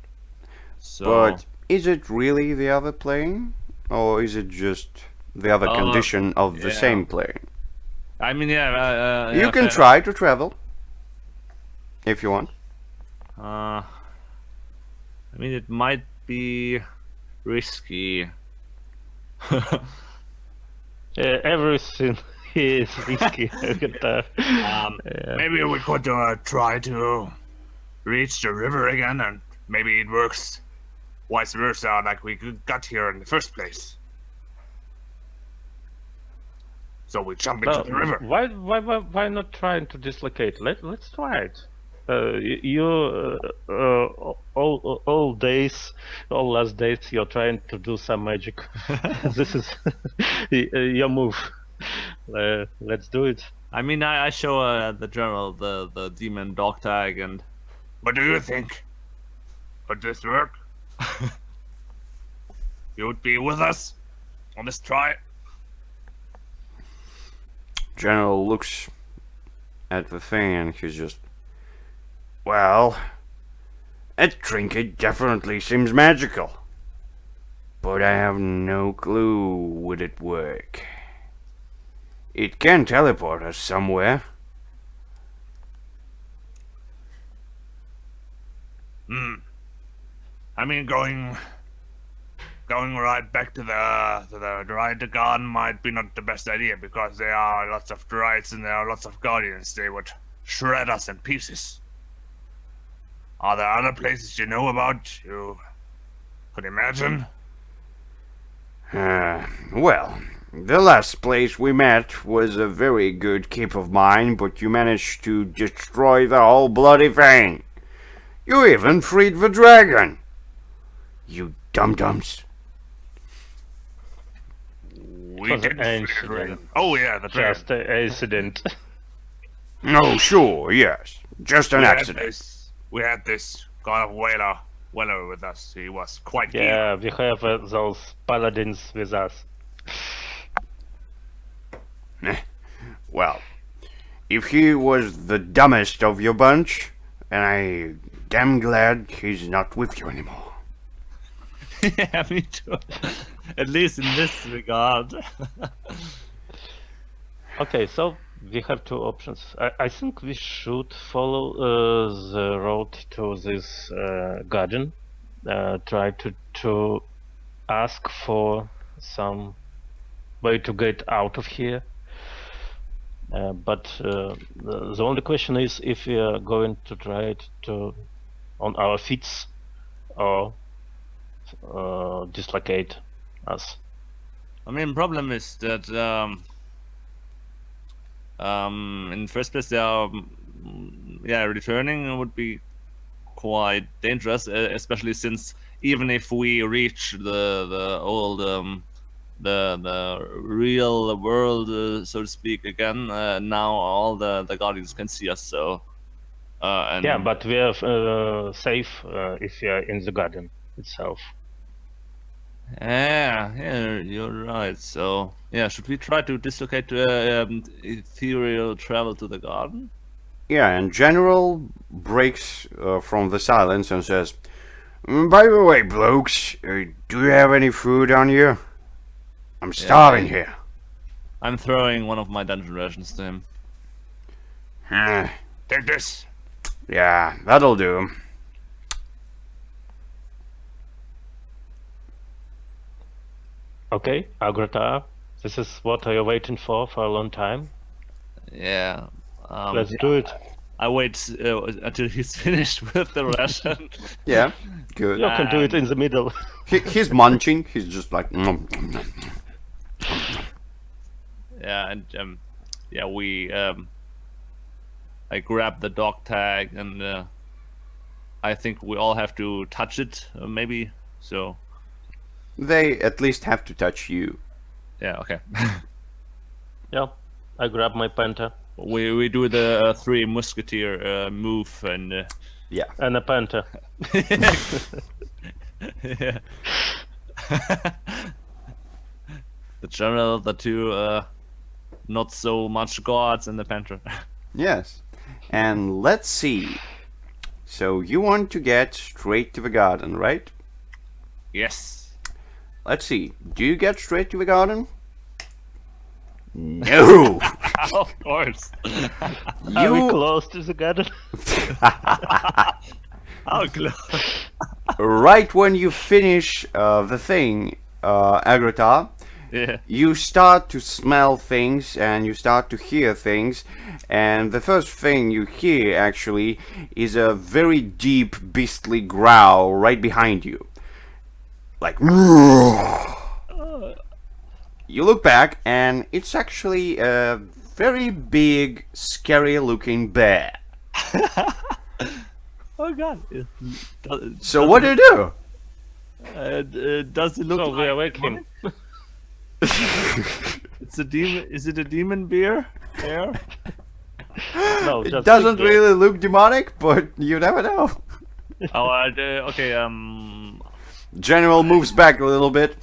so. But is it really the other plane? Or is it just the other condition of the yeah. same plane? I mean, yeah. You yeah, can try to travel. If you want. I mean, it might be risky. everything He is risky. Maybe we could try to reach the river again, and maybe it works vice versa, like we got here in the first place. So we jump into the river. Why not trying to dislocate? Let's try it. All last days, you're trying to do some magic. This is your move. Let's do it. I mean, I show the general the demon dog tag, and what do you think? Would this work? You would be with us on this try? General looks at the thing and he's just, well, that trinket definitely seems magical, but I have no clue would it work. It can teleport us somewhere. I mean, going right back to the Dryad garden might be not the best idea, because there are lots of Dryads and there are lots of guardians. They would shred us in pieces. Are there other places you know about you could imagine? Well, the last place we met was a very good keep of mine, but you managed to destroy the whole bloody thing. You even freed the dragon. You dum-dums. We Was did an free the dragon. incident. Oh yeah, the dragon. Just an incident. Oh, sure, yes. Just an accident. We had this god of Weller with us. He was quite Yeah, we have those paladins with us. Well, if he was the dumbest of your bunch, and I'm damn glad he's not with you anymore. Yeah, me too. At least in this regard. Okay, so we have two options. I think we should follow the road to this garden. Try to ask for some way to get out of here. But the only question is if we are going to try it on our feet or dislocate us. I mean, problem is that in first place, they are, returning would be quite dangerous, especially since even if we reach the old the real world, so to speak, again, now all the guardians can see us. So and Yeah, but we are safe if we are in the garden itself. yeah, you're right. So yeah, should we try to dislocate ethereal travel to the garden? Yeah, and General breaks from the silence and says, by the way, blokes, do you have any food on you? I'm starving here. I'm throwing one of my dungeon rations to him. Take this. Yeah, that'll do. Okay, Agrata, this is what you're waiting for a long time. Yeah. Let's do it. I wait until he's finished with the ration. Yeah, good. You can do it in the middle. He's munching. He's just like. Yeah, and we I grab the dog tag, and I think we all have to touch it, maybe. So They at least have to touch you. yeah, okay. Yeah, I grab my penta we do the three musketeer move, and Yeah. and a penta. yeah. The general, the two not so much gods, and the panther. Yes. And let's see. So you want to get straight to the garden, right? Yes. Let's see. Do you get straight to the garden? No. Of course. Are we You close to the garden? How close? right when you finish the thing, Agrata, Yeah. You start to smell things and you start to hear things, and the first thing you hear actually is a very deep beastly growl right behind you. Like, you look back and it's actually a very big, scary looking bear. Oh god. So what do you do? Does it look So like we awake him. it's a demon? Is it a demon bear? Bear? No, It just doesn't big bear. really look demonic, but you never know. Oh, okay. General moves back a little bit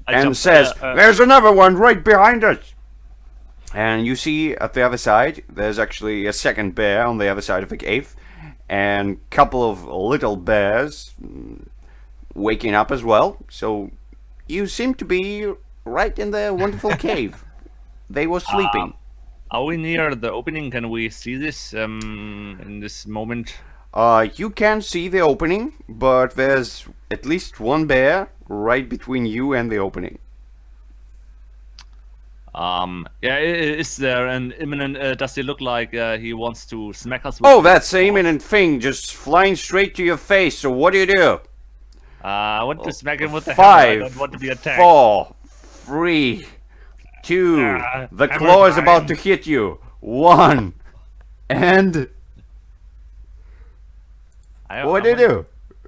I and jumped- says, "There's another one right behind us." And you see at the other side, there's actually a second bear on the other side of the cave, and a couple of little bears waking up as well. So you seem to be right in the wonderful cave. They were sleeping. Are we near the opening? Can we see this in this moment? You can see the opening, but there's at least one bear right between you and the opening. Yeah, is there an imminent? Does he look like he wants to smack us? With Oh, his that's the claws? imminent thing, just flying straight to your face. So what do? I want to smack him with the hammer. I don't want to be attacked. 4, 3, 2. The hammer claw is time. about to hit you. 1, and what do you do?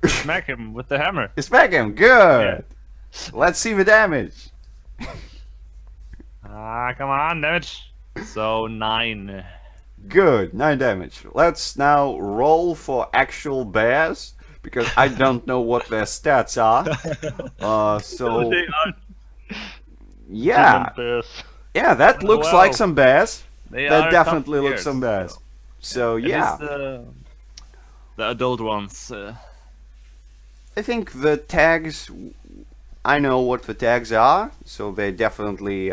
Smack him with the hammer. Smack him. Good. Let's see the damage. Come on, damage. So 9. Good. 9 damage. Let's now roll for actual bears, because I don't know what their stats are. So They are- yeah, Demon bears. yeah, that looks wow. like some bears. they That are definitely tough looks some bears. So It yeah, is the adult ones. I think the tags. I know what the tags are, so they definitely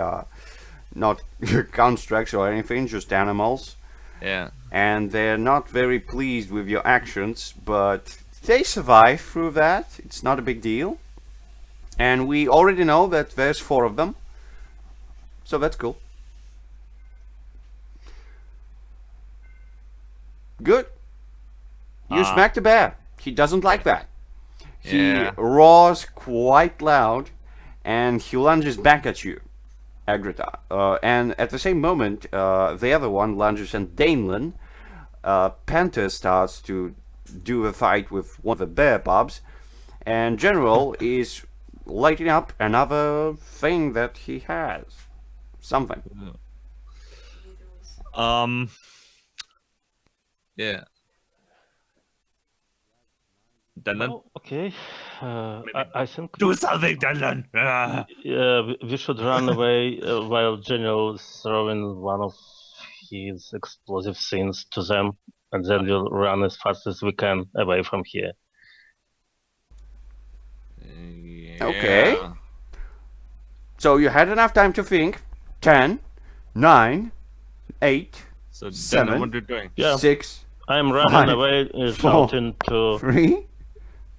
not constructs or anything, just animals. Yeah. And they're not very pleased with your actions, but they survive through that. It's not a big deal. And we already know that there's 4 of them, so that's cool. Good. You smacked the bear. He doesn't like that. He Yeah. roars quite loud, and he lunges back at you, Agrita. And at the same moment, the other one lunges at Danelan. Panther starts to do a fight with one of the bear pups, and General is lighting up another thing that he has. Something. Yeah. Dylan, Oh, okay. I think do something, Dylan. we should run away while General is throwing one of his explosive things to them, and then we'll run as fast as we can away from here. Okay. Yeah. So you had enough time to think. 10, 9, 8, So, Dylan, 7, what are you doing? Yeah. 6, I'm running 5, away, 4, shouting to 3,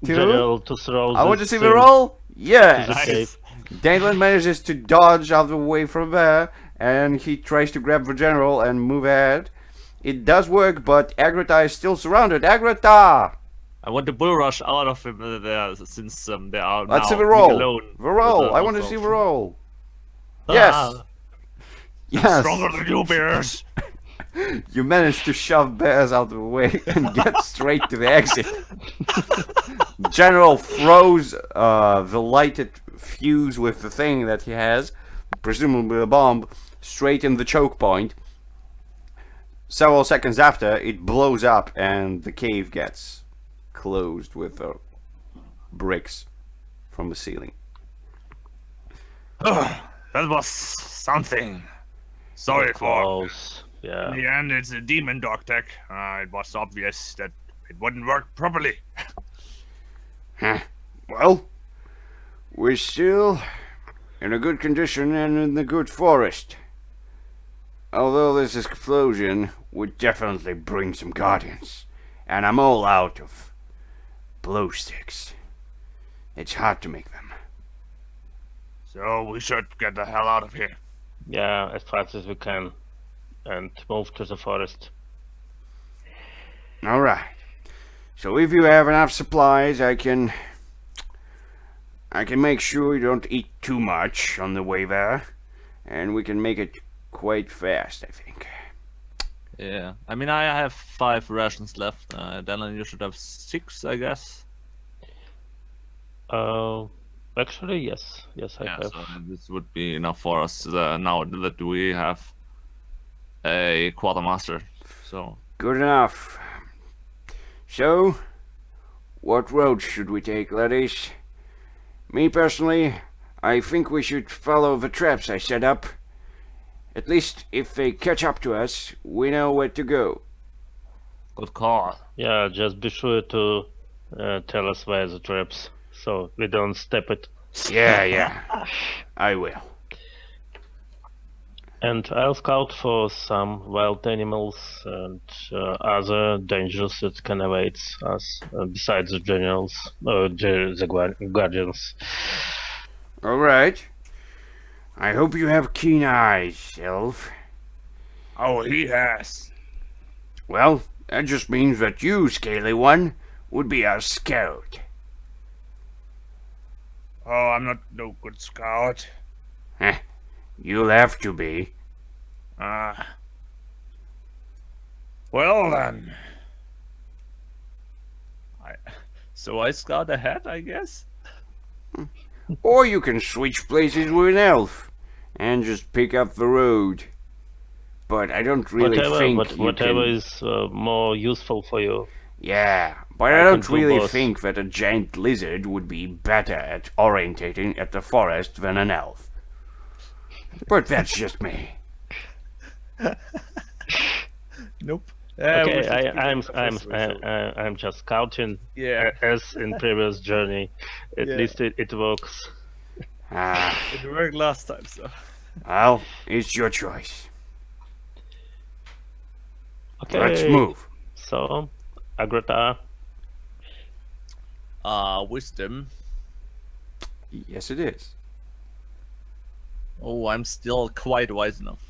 2. General to throw. I want to this see the thing roll. to Yes. the Nice. cave. Dalen manages to dodge out of the way from there, and he tries to grab the general and move ahead. It does work, but Agrita is still surrounded. Agrita! I want to bull rush out of him there since they are Let's now see the roll. alone. The roll. with I want to also- see the roll. Yes. Ah, Yes. Stronger than you, bears. You managed to shove bears out of the way and get straight to the exit. General throws the lighted fuse with the thing that he has, presumably a bomb, straight in the choke point. Several seconds after, it blows up and the cave gets closed with bricks from the ceiling. That was something. Sorry for. Close. Yeah. In the end, it's a demon dog tech. It was obvious that it wouldn't work properly. Huh. Well, we're still in a good condition and in the good forest. Although this explosion would definitely bring some guardians, and I'm all out of glow sticks. It's hard to make them. So we should get the hell out of here. Yeah, as fast as we can, and move to the forest. All right. So if you have enough supplies, I can make sure you don't eat too much on the way there, and we can make it quite fast, I think. Yeah, I mean, I have 5 rations left. Dylan, you should have 6, I guess. Actually, yes, I Yeah, have. so this would be enough for us now that we have a quartermaster. So Good enough. So, what road should we take, laddies? Me personally, I think we should follow the traps I set up. At least if they catch up to us, we know where to go. good call. Yeah, just be sure to tell us where the traps, so we don't step it. Yeah, I will. And I'll scout for some wild animals and other dangers that can await us besides the generals, the guardians. All right. I hope you have keen eyes, Elf. Oh, he has. Well, that just means that you, Scaly One, would be our scout. Oh, I'm not no good scout. You'll have to be. Well then. So I scout ahead, I guess? Or you can switch places with an elf and just pick up the road. But I don't really think whatever is more useful for you. Yeah, but I I don't can do really both. think that a giant lizard would be better at orientating at the forest than an elf. But that's just me. Nope. Okay, I'm just scouting. Yeah. As in previous journey, at Yeah. least it works. It worked last time, so. Well, it's your choice. Okay, Let's move. So, Agrata, Wisdom. Yes, it is. Oh, I'm still quite wise enough.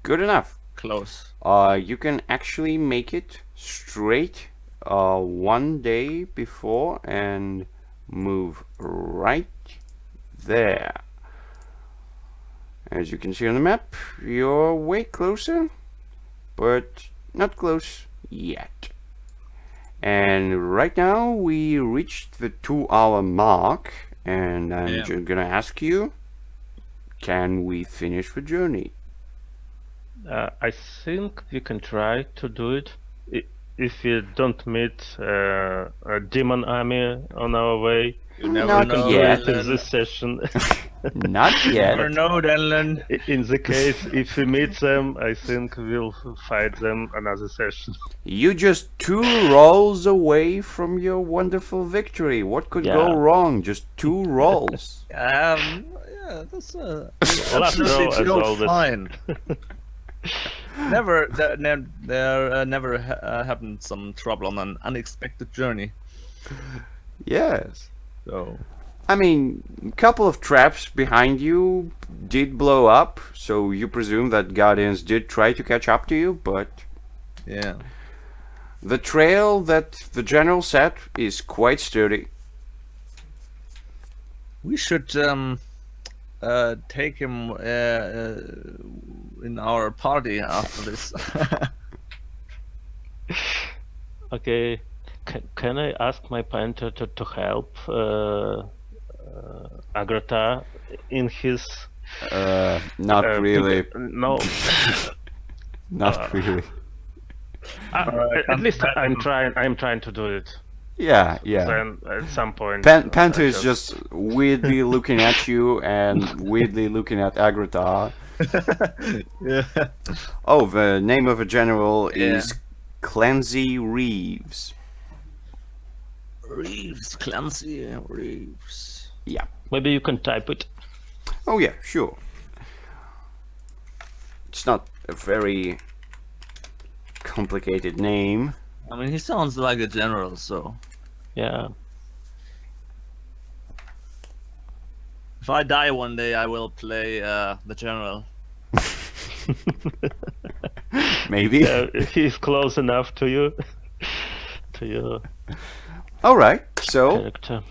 Good enough. Close. You can actually make it straight one day before and move right there. As you can see on the map, you're way closer, but not close yet. And right now we reached the 2-hour mark, and I'm just gonna ask you, can we finish the journey? I think we can try to do it. If we don't meet a demon army on our way, You never Not know. yet. in this session. Not You never yet. know, Dylan. In the case, if we meet them, I think we'll fight them another session. You just 2 rolls away from your wonderful victory. What could go Yeah. wrong? Just 2 rolls. Yeah, that's Last row as always. fine. Never happened some trouble on an unexpected journey. Yes. So I mean, a couple of traps behind you did blow up, so you presume that Guardians did try to catch up to you, but yeah, the trail that the general set is quite sturdy. we should take him in our party after this. Okay, can I ask my painter to help Agrata in his? Not really. No. Not really. At least I'm trying to do it. Yeah. Then at some point. Panther I is just weirdly looking at you and weirdly looking at Agrata. Yeah. Oh, the name of a general is Clancy Reeves. Reeves, Clancy Reeves. Yeah. Maybe you can type it. Oh yeah, sure. It's not a very complicated name. I mean, he sounds like a general, so Yeah. If I die one day, I will play the general. Maybe. If he's close enough to you, to your All right. So character.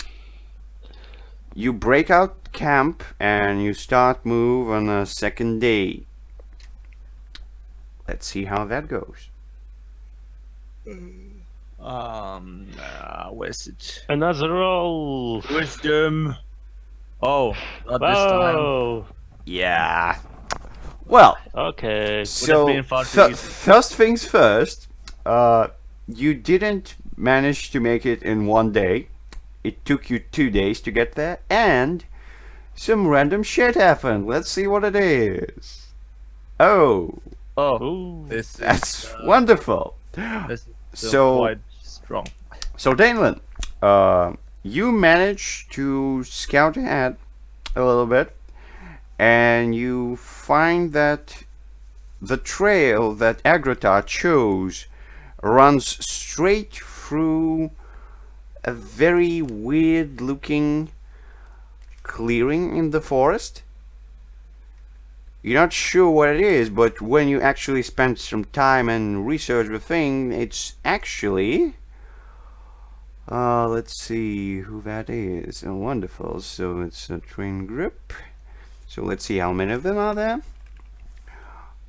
you break out camp and you start move on a second day. Let's see how that goes. Where's it? Another roll. Wisdom. Oh, not this time. Whoa. Yeah. Well, Okay. so been far too easy. first things first, you didn't manage to make it in one day. It took you 2 days to get there, and some random shit happened. Let's see what it is. Oh, Oh, Ooh. that's wonderful. this is So- quite strong. So, Danelin, you managed to scout ahead a little bit, and you find that the trail that Agrata chose runs straight through a very weird looking clearing in the forest. You're not sure what it is, but when you actually spend some time and research the thing, it's actually... let's see who that is. Oh, wonderful. So it's a train group. So let's see how many of them are there.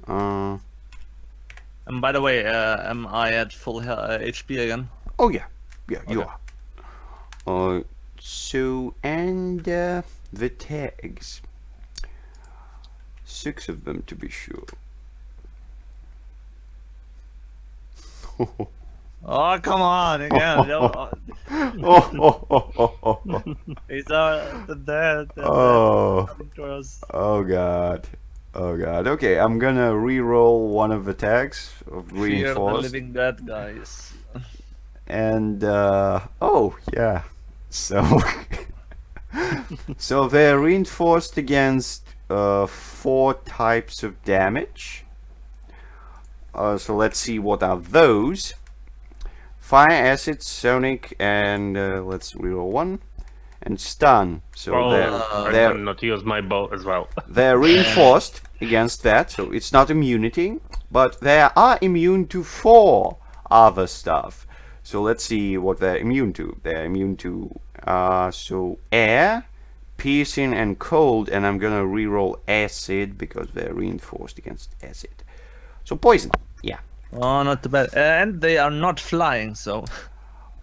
And by the way, am I at full HP again? Oh yeah, you are. So and the tags. 6 of them to be sure. Oh, come on again. These are the dead. Oh. Intros. Oh god. Oh god. Okay, I'm gonna re-roll one of the tags of Fear the reinforced. living dead, guys. And oh yeah. So so they're reinforced against 4 types of damage. So let's see what are those. Fire, acid, sonic, and let's reroll 1. And stun. So I they're cannot use my bow as well. they're reinforced against that, so it's not immunity, but they are immune to 4 other stuff. So let's see what they're immune to. They're immune to so air, piercing, and cold, and I'm gonna reroll acid because they're reinforced against acid. So poison, yeah. Oh, not too bad. And they are not flying, so.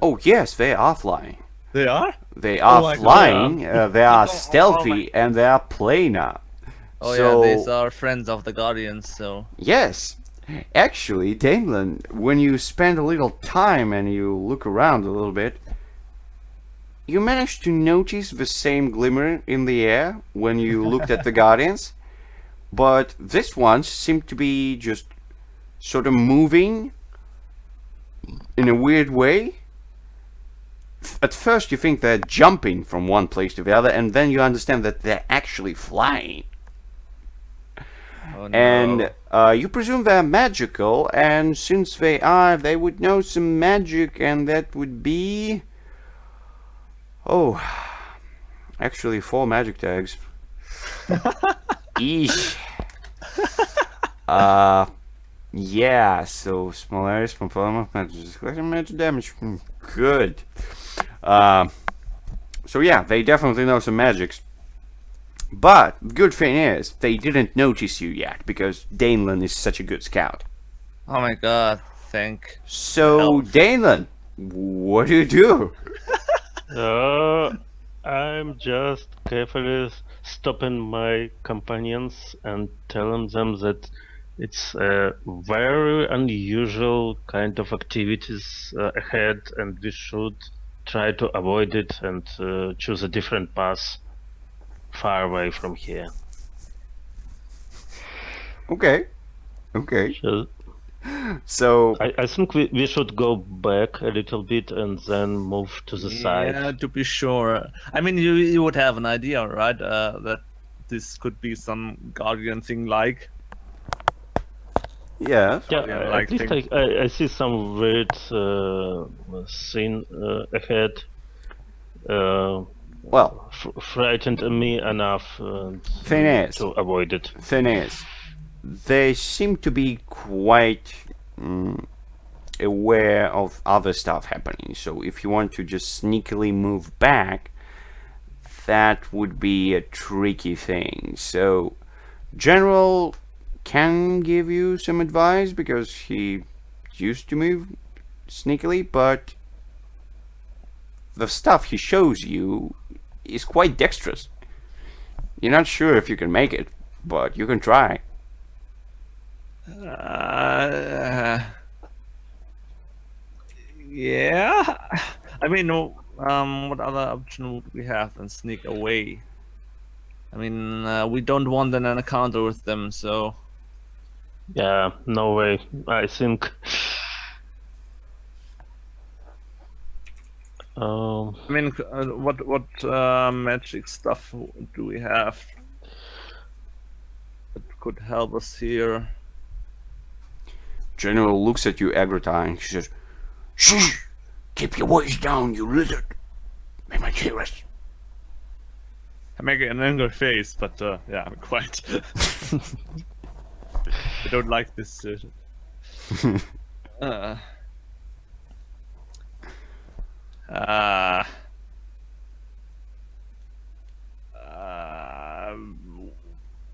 Oh yes, they are flying. They are? They are my God. flying. They are stealthy, and they are planar. Oh So- yeah, these are friends of the Guardians, so. Yes. Actually, Daneland, when you spend a little time and you look around a little bit, you manage to notice the same glimmer in the air when you looked at the Guardians, but this one seemed to be just sort of moving in a weird way. At first you think they're jumping from one place to the other, and then you understand that they're actually flying. Oh, no. And you presume they're magical, and since they are, they would know some magic, and that would be... Oh, actually 4 magic tags. Eesh. Yeah, so small areas, small volume of magic damage. Good. So yeah, they definitely know some magics. But good thing is, they didn't notice you yet, because Danelan is such a good scout. Oh my god, thank. So, Help. Danelan, what do you do? I'm just carefully stopping my companions and telling them that it's a very unusual kind of activities ahead, and we should try to avoid it and choose a different path far away from here. Okay. Okay. So So, I think we should go back a little bit and then move to the side. Yeah, to be sure. I mean, you would have an idea, right? That this could be some Guardian thing like. yeah. Yeah, Yeah, like at least I see some weird scene ahead. Well, frightened me enough thing is, to avoid it. they seem to be quite aware of other stuff happening. So if you want to just sneakily move back, that would be a tricky thing. So General can give you some advice because he used to move sneakily, but the stuff he shows you is quite dexterous. You're not sure if you can make it, but you can try. Yeah. I mean, what other option would we have than sneak away? I mean, we don't want an encounter with them, so. Yeah, no way. I think. I mean, what magic stuff do we have that could help us here? General looks at you, Agrata, and she says, "Shh! Keep your voice down, you lizard! They might hear us." I make an angry face, but yeah, I'm quite. I don't like this.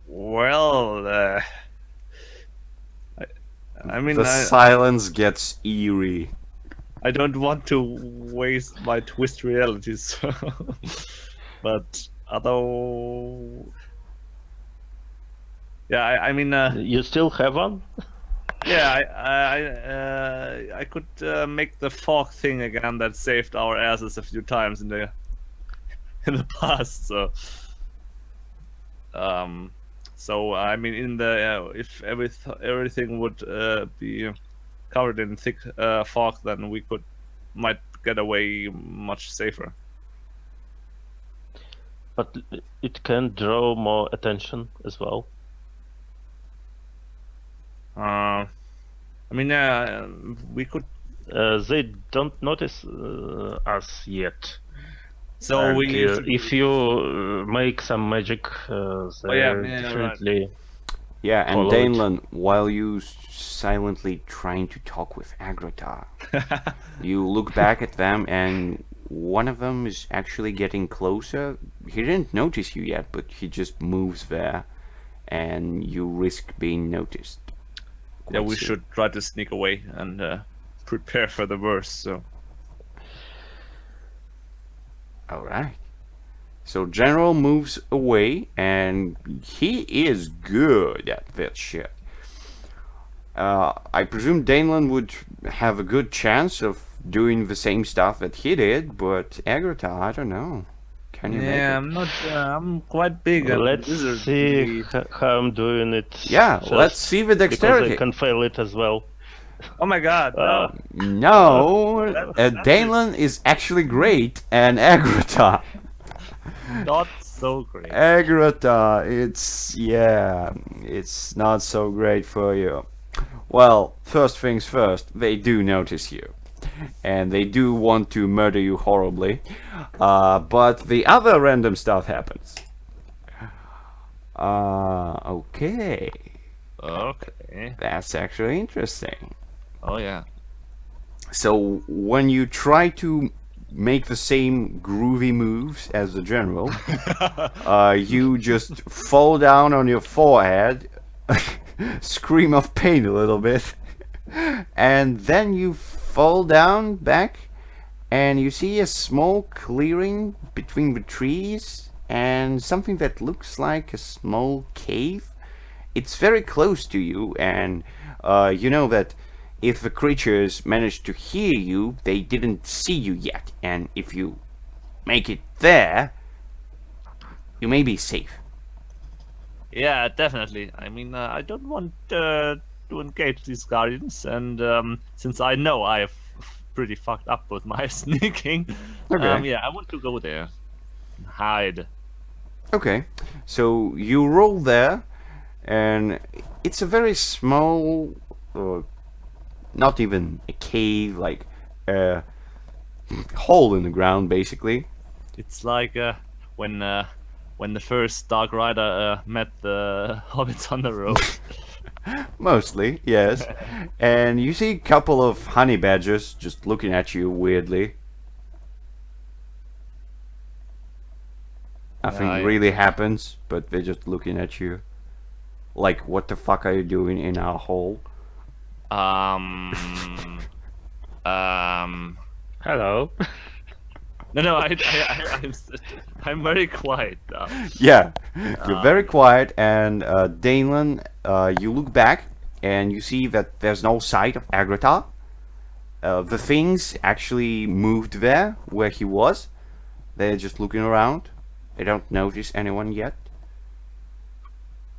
Well, I mean, the silence gets eerie. I don't want to waste my twist realities, but although, yeah, I mean, You still have one? yeah, I could make the fog thing again that saved our asses a few times in the past. So, so I mean, in the if everything would be covered in thick fog, then we might get away much safer. But it can draw more attention as well. I mean, we could. They don't notice us yet. So And, we. if you make some magic, they're definitely. Right. Yeah, and Follow Danelan, while you silently trying to talk with Agrata, you look back at them, and one of them is actually getting closer. He didn't notice you yet, but he just moves there, and you risk being noticed. Yeah, we should try to sneak away and prepare for the worst. So. All right. So General moves away, and he is good at this shit. I presume Danelan would have a good chance of doing the same stuff that he did, but Agrata, I don't know. Can you make it? I'm not. I'm quite big. And Let's see how I'm doing it. Yeah, first, let's see the dexterity. Because I can fail it as well. Oh my god! No. No, Danelan is actually great, and Agrata. Not so great. Agrata, it's not so great for you. Well, first things first, they do notice you. And they do want to murder you horribly. But the other random stuff happens. Okay. Okay. That's actually interesting. Oh yeah. So when you try to make the same groovy moves as the general, you just fall down on your forehead, scream of pain a little bit, and then you fall down back, and you see a small clearing between the trees and something that looks like a small cave. It's very close to you, and you know that if the creatures manage to hear you, they didn't see you yet, and if you make it there, you may be safe. Yeah, definitely. I mean, I don't want to engage these guardians, and since I know I've pretty fucked up with my sneaking, yeah, I want to go there and hide. Okay, so you roll there, and it's a very small, not even a cave, like a hole in the ground, basically. It's like when the first Dark Rider met the hobbits on the road. Mostly, yes. And you see a couple of honey badgers just looking at you weirdly. Nothing Yeah, really happens, but they're just looking at you. Like, what the fuck are you doing in our hole? Hello. No, I'm very quiet now. Yeah, you're very quiet, and Danelan, you look back and you see that there's no sight of Agrata. The things actually moved there where he was. They're just looking around. They don't notice anyone yet.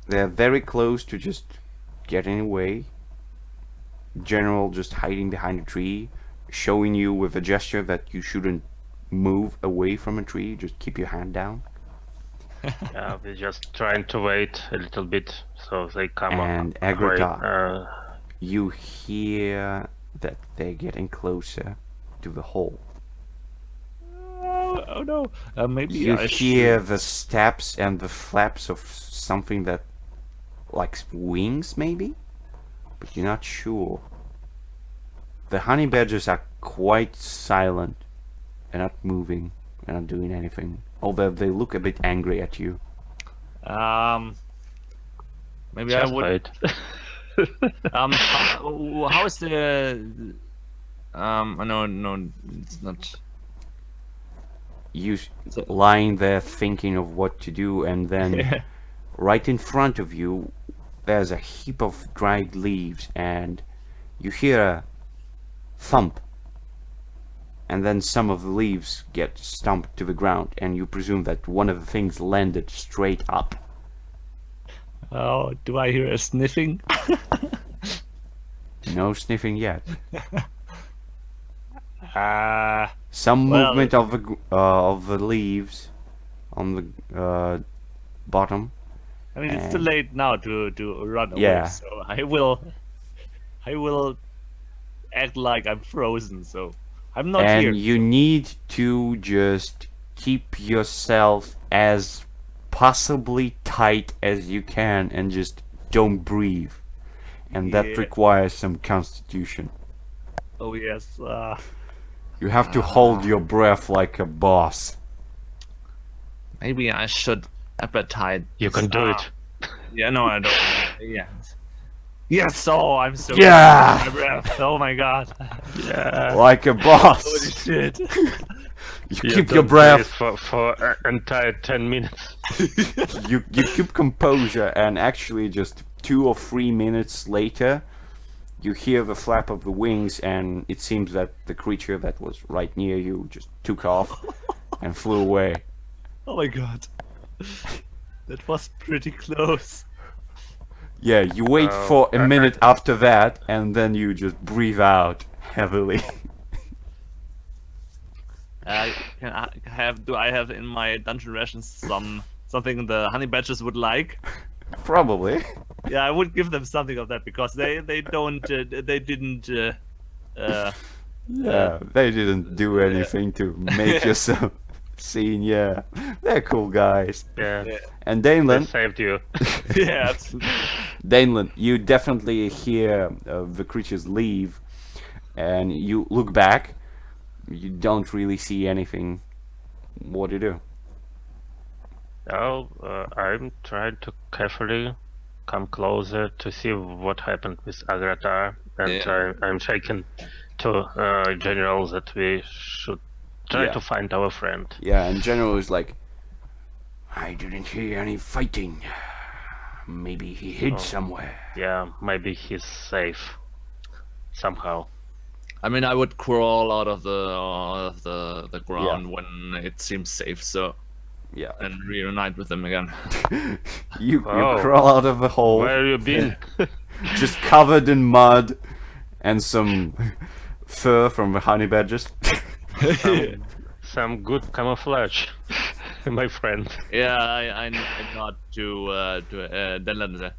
They're very close to just getting away. General just hiding behind a tree, showing you with a gesture that you shouldn't move away from a tree, just keep your hand down. Yeah, we're just trying to wait a little bit so they come And away. Agrata, you hear that they're getting closer to the hole. Oh no! Maybe You I hear should. the steps and the flaps of something that, like wings maybe? But you're not sure. The honey badgers are quite silent. They're not moving. They're not doing anything. Although they look a bit angry at you. Maybe I Just would. wait. How is the? No, it's not. You lying there thinking of what to do, and then right in front of you there's a heap of dried leaves, and you hear a thump, and then some of the leaves get stumped to the ground, and you presume that one of the things landed straight up. Oh, do I hear a sniffing? No sniffing yet. Some Well, movement of the leaves on the bottom. I mean, it's too late now to run away. Yeah. So I will act like I'm frozen. So I'm not And here. you need to just keep yourself as possibly tight as you can and just don't breathe. And that Yeah. requires some constitution. Oh yes. You have to hold your breath like a boss. Maybe I should appetite. You can do it. Yeah, no, I don't. Yeah. Yes. Oh, I'm so. Yeah! My breath. Oh my god. Yeah. Like a Holy boss. shit. You You keep your don't breath. breathe for entire 10 minutes. You keep composure, and actually just 2 or 3 minutes later you hear the flap of the wings, and it seems that the creature that was right near you just took off and flew away. Oh my god. That was pretty close. Yeah, you wait for a minute after that, and then you just breathe out heavily. Do I have in my dungeon rations something the honey badgers would like? Probably. Yeah, I would give them something of that because they didn't. Yeah, they didn't do anything to make yourself seen. Yeah, they're cool guys. Yeah. And They Danelan, saved you. Yeah, absolutely. Danelan, you definitely hear the creatures leave, and you look back. You don't really see anything. What do you do? Now, I'm trying to carefully come closer to see what happened with Agratar, and Yeah. I'm shaking to General that we should try Yeah. to find our friend. Yeah, and General is like, I didn't hear any fighting. Maybe he hid somewhere. Yeah, maybe he's safe somehow. I mean, I would crawl out of the ground when it seems safe, so Yeah. and reunite with them again. You Oh. crawl out of the hole, Where you been? just covered in mud and some fur from the honey badgers. Some good camouflage, my friend. Yeah, I nod to Denland.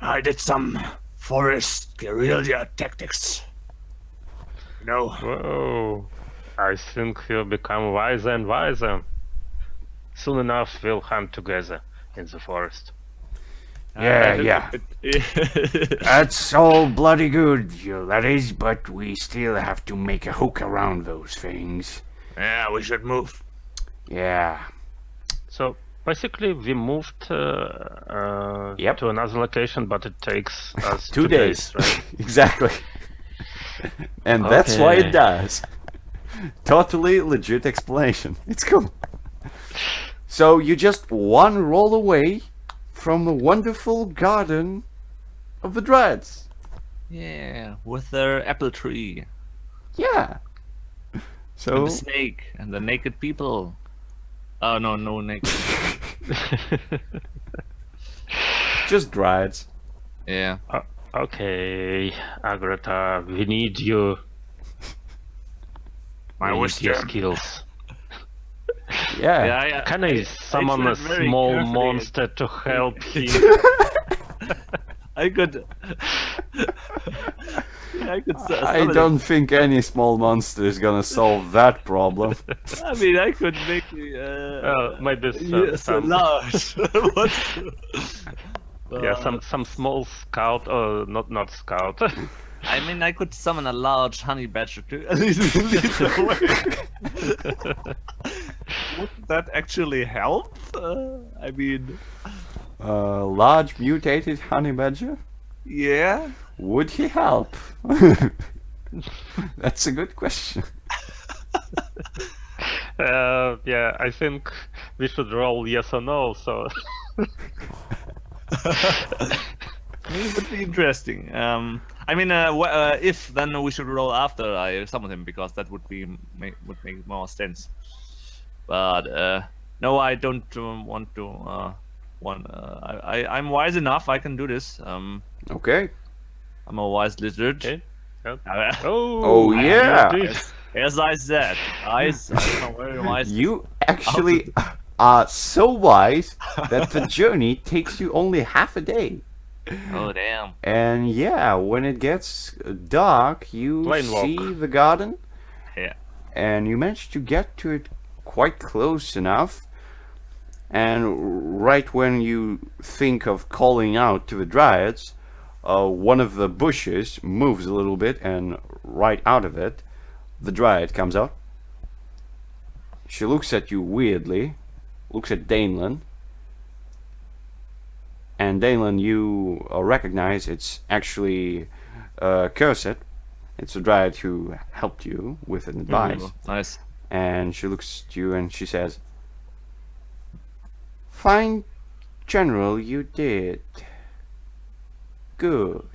I did some forest guerrilla tactics. No. Whoa, I think you become wiser and wiser. soon enough we'll hunt together in the forest. Yeah. That's all bloody good, you laddies, but we still have to make a hook around those things. Yeah, we should move. Yeah. So basically, we moved Yep. to another location, but it takes us 2 days. right? Exactly. And that's why Okay. it does. Totally legit explanation. It's cool. So you just one roll away from the wonderful garden of the Dryads. Yeah, with their apple tree. Yeah. And So the snake and the naked people. Oh no, no naked. just Dryads. Yeah. Okay, Agrata, we need you. My We need your wisdom. skills. Yeah. Yeah. Can I summon a tread very small carefully. monster to help him? I could. I could. I don't think any small monster is gonna solve that problem. I mean, I could make. Maybe Yes, some, large. some small scout or not scout. I mean, I could summon a large honey badger to lead the way. Would that actually help? I mean, Large mutated honey badger? yeah. Would he help? That's a good question. Yeah, I think we should roll yes or no. So It would be interesting. I mean, if then we should roll after I summon him because that would would make more sense. But no, I don't want to. I'm wise enough. I can do this. Okay. I'm a wise lizard. okay. Yep. Oh, I yeah. knew this. As I said, I'm a very wise. You actually are so wise that the journey takes you only half a day. Oh damn! And yeah, when it gets dark, you Plain walk. see the garden, Yeah. and you manage to get to it quite close enough. And right when you think of calling out to the Dryads, one of the bushes moves a little bit, and right out of it, the Dryad comes out. She looks at you weirdly, looks at Danelan, and Danelan, you recognize it's actually Cursed. It's a Dryad who helped you with an advice. Nice. And she looks at you and she says, "Fine, General, you did. Good.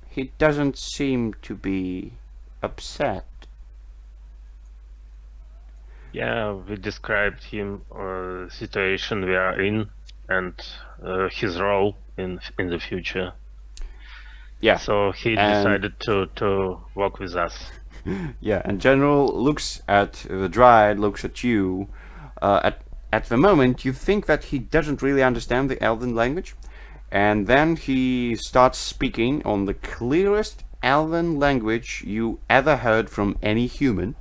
He doesn't seem to be upset." Yeah, we described him situation we are in and his role in the future. Yeah. So he And- decided to work with us. Yeah, and General looks at the Dryad, looks at you. At the moment, you think that he doesn't really understand the Elven language, and then he starts speaking on the clearest Elven language you ever heard from any human,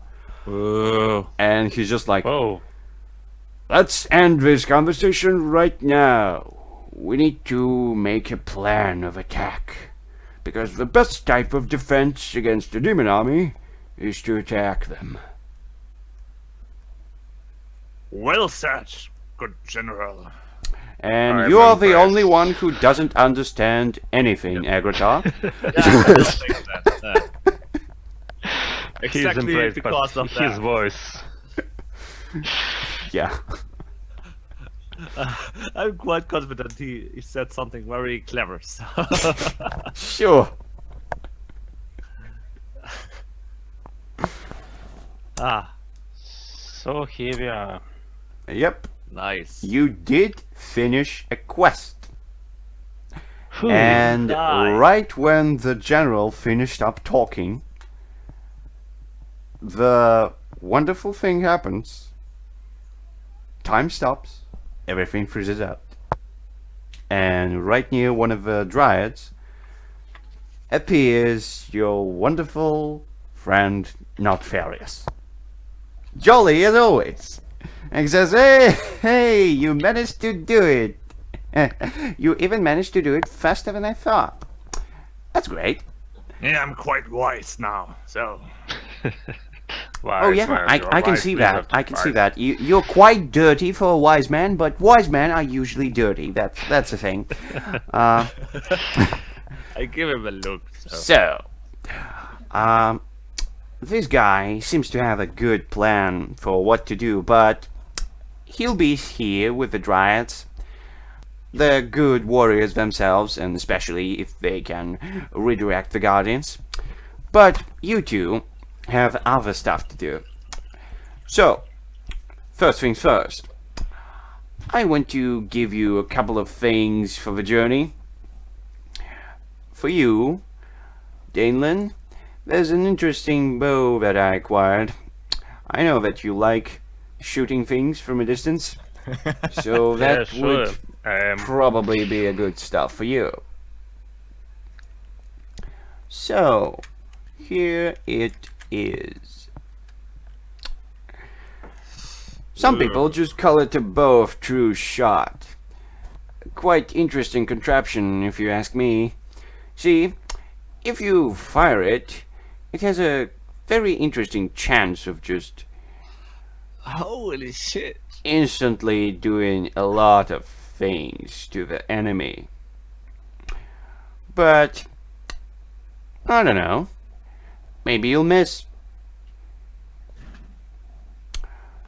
and he's just like, Oh, "Let's end this conversation right now. We need to make a plan of attack, because the best type of defense against the demon army is to attack them." Well said, good general. And I'm you are the impressed. only one who doesn't understand anything, Agrata. he's Exactly impressed because by of his that. voice. Yeah. I'm quite confident he said something very clever. So. Sure. Ah, So here we are. Yep. nice. You did finish a quest. And Nice. right when the general finished up talking, the wonderful thing happens. Time stops. Everything freezes out. And right near one of the Dryads appears your wonderful friend, Notfarius. Jolly as always. And he says, "Hey, hey, you managed to do it. You even managed to do it faster than I thought. That's great." Yeah, I'm quite wise now, so... Oh yeah, I can see that. I can see that. You're quite dirty for a wise man, but wise men are usually dirty. That's the thing. I give him a look. So, this guy seems to have a good plan for what to do, but he'll be here with the Dryads. They're good warriors themselves, and especially if they can redirect the Guardians. But you two have other stuff to do. So, first things first. I want to give you a couple of things for the journey. For you, Danelan, there's an interesting bow that I acquired. I know that you like shooting things from a distance, so that would probably be a good stuff for you. So, here it is. Some people just call it a bow of true shot. Quite interesting contraption, if you ask me. See, if you fire it, it has a very interesting chance of just... Holy shit! Instantly doing a lot of things to the enemy. But, I don't know. Maybe you'll miss.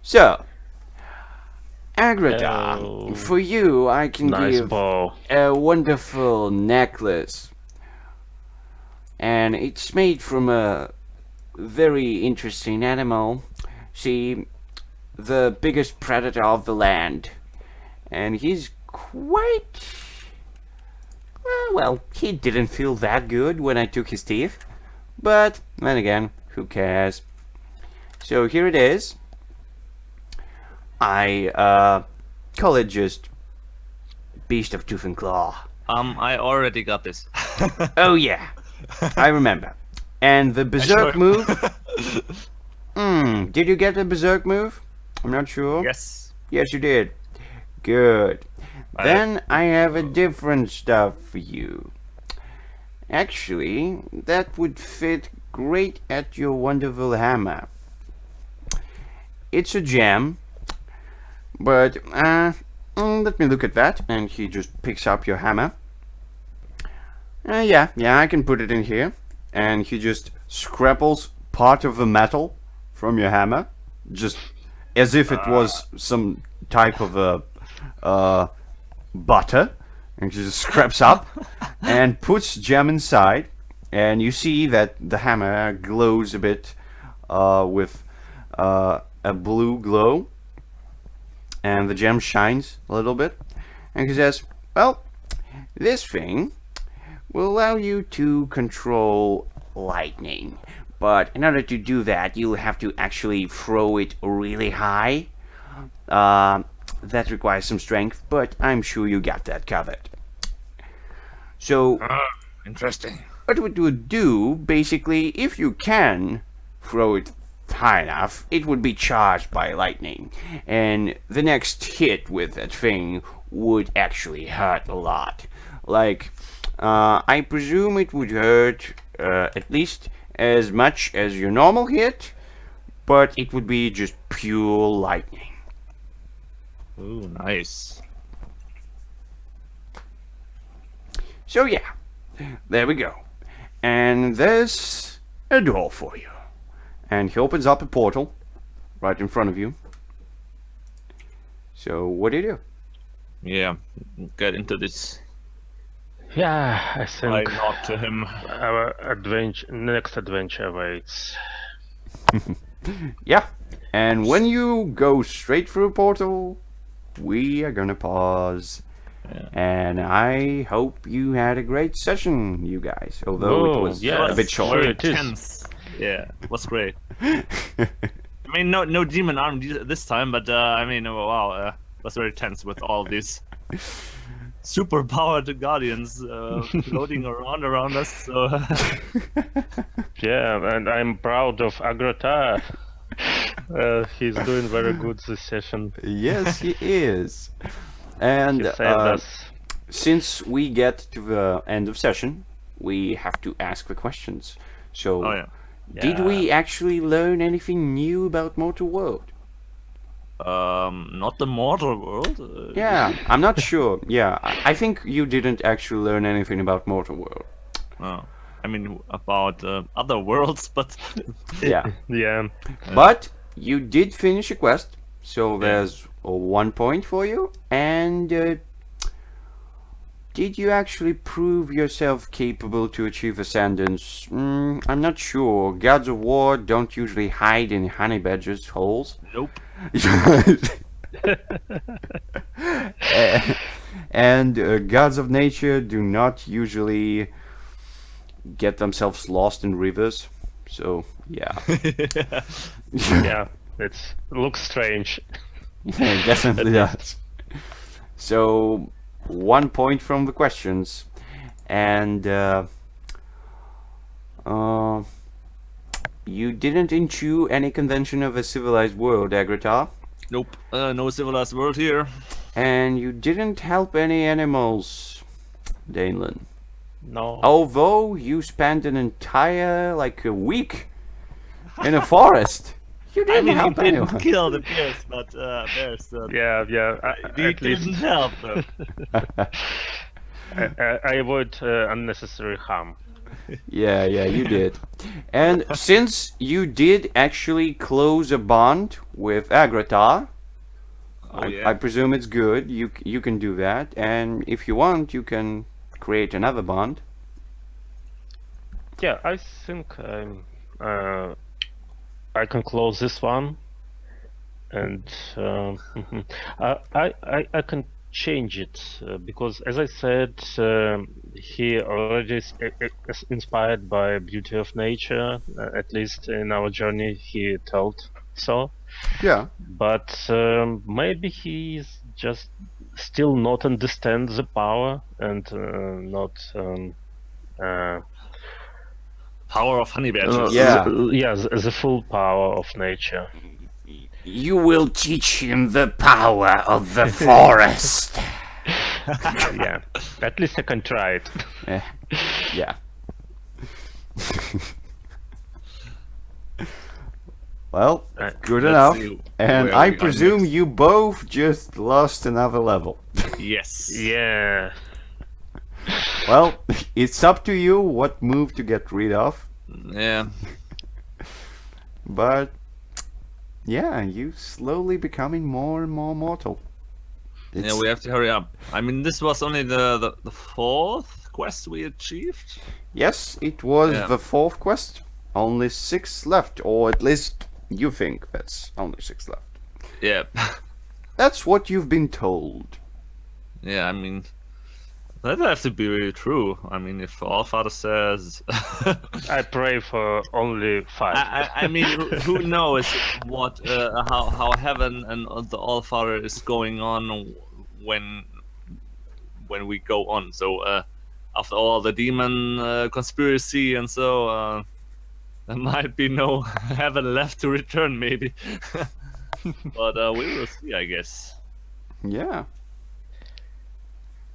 So, Agrada, for you I can give a wonderful necklace. And it's made from a very interesting animal. See, the biggest predator of the land. And he's quite... well, he didn't feel that good when I took his teeth. But, then again, who cares? So here it is. I call it just Beast of Tooth and Claw. I already got this. Oh yeah, I remember. And the Berserk move? Did you get the Berserk move? I'm not sure. Yes. Yes, you did. Good. Then I have a different stuff for you. Actually, that would fit great at your wonderful hammer. It's a gem, but let me look at that. And he just picks up your hammer. Yeah, I can put it in here. And he just scraples part of the metal from your hammer, just as if it was some type of a butter, and he just scraps up and puts gem inside. And you see that the hammer glows a bit with a blue glow, and the gem shines a little bit. And he says, well, this thing will allow you to control lightning, but in order to do that you'll have to actually throw it really high. That requires some strength, but I'm sure you got that covered. So interesting. what it would do, basically, if you can throw it high enough, it would be charged by lightning, and the next hit with that thing would actually hurt a lot. Like, I presume it would hurt at least as much as your normal hit, but it would be just pure lightning. Ooh, nice. So yeah, there we go. And there's a door for you. And he opens up a portal right in front of you. So what do you do? Yeah, get into this. Yeah, I think I nod to him. our next adventure awaits. Yeah, and when you go straight through a portal, we are gonna pause. Yeah. And I hope you had a great session, you guys. Although it was a bit short. Very intense. Yeah, it was great. I mean, no demon arm this time, but I mean, wow, it was very tense with all these super powered guardians floating around us. So Yeah, and I'm proud of Agrota. He's doing very good this session. Yes, he is. And He saved us. since we get to the end of session, we have to ask the questions. So, Oh yeah. did we actually learn anything new about Mortal World? Not the mortal world. Yeah, I'm not sure. Yeah, I think you didn't actually learn anything about Mortal World. Oh, I mean about other worlds, but Yeah. Yeah. But you did finish a quest, so there's 1 point for you. And did you actually prove yourself capable to achieve ascendance? I'm not sure. Gods of War don't usually hide in honey badgers' holes. nope. And gods of nature do not usually get themselves lost in rivers. So, yeah. Yeah. It looks strange. It definitely does. So, 1 point from the questions. And you didn't eschew any convention of a civilized world, Agratar. Nope. No civilized world here. And you didn't help any animals, Danelan. No. Although you spent an entire, like, a week in a forest. You I didn't mean, he help didn't anyone. kill the bears, but bears. Yeah. He At least didn't help them. I avoid unnecessary harm. Yeah, you did. And since you did actually close a bond with Agratar, Oh, yeah. I presume it's good. You can do that, and if you want, you can create another bond. Yeah, I think I can close this one, and I can change it because, as I said, he already is inspired by beauty of nature. At least in our journey, he told so. Yeah. But maybe he's just still not understand the power and not. Power of honey badgers. Yeah. The full power of nature. You will teach him the power of the forest. Yeah, at least I can try it. Yeah. Well, good Let's enough. see And where I we are presume next. you both just lost another level. Yes. Yeah. Well, it's up to you what move to get rid of. Yeah. But yeah, you slowly becoming more and more mortal. Yeah, we have to hurry up. I mean, this was only the fourth quest we achieved. Yes, it was Yeah. the fourth quest. Only 6 left, or at least you think that's only 6 left. Yeah. That's what you've been told. Yeah, I mean, that have to be really true. I mean, if Allfather says, I pray for only 5. I mean, who knows what how heaven and the Allfather is going on when we go on. So after all the demon conspiracy and so, there might be no heaven left to return, maybe. But we will see, I guess. Yeah.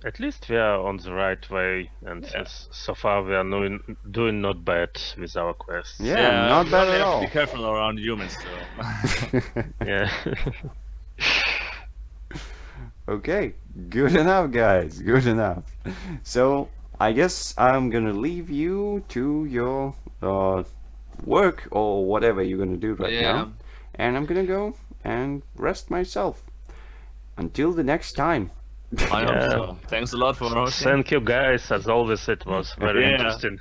At least we are on the right way, and so far we are doing not bad with our quests. Yeah, not we bad only at have to all. be careful around humans, so. Yeah. Okay, good enough, guys. Good enough. So, I guess I'm gonna leave you to your work or whatever you're gonna do right now. And I'm gonna go and rest myself. Until the next time. I hope Yeah. so. Thanks a lot for hosting. Thank you guys, as always it was very Yeah. interesting.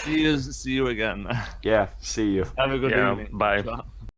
See you again. Yeah, see you. Have a good Yeah, evening. bye. Ciao.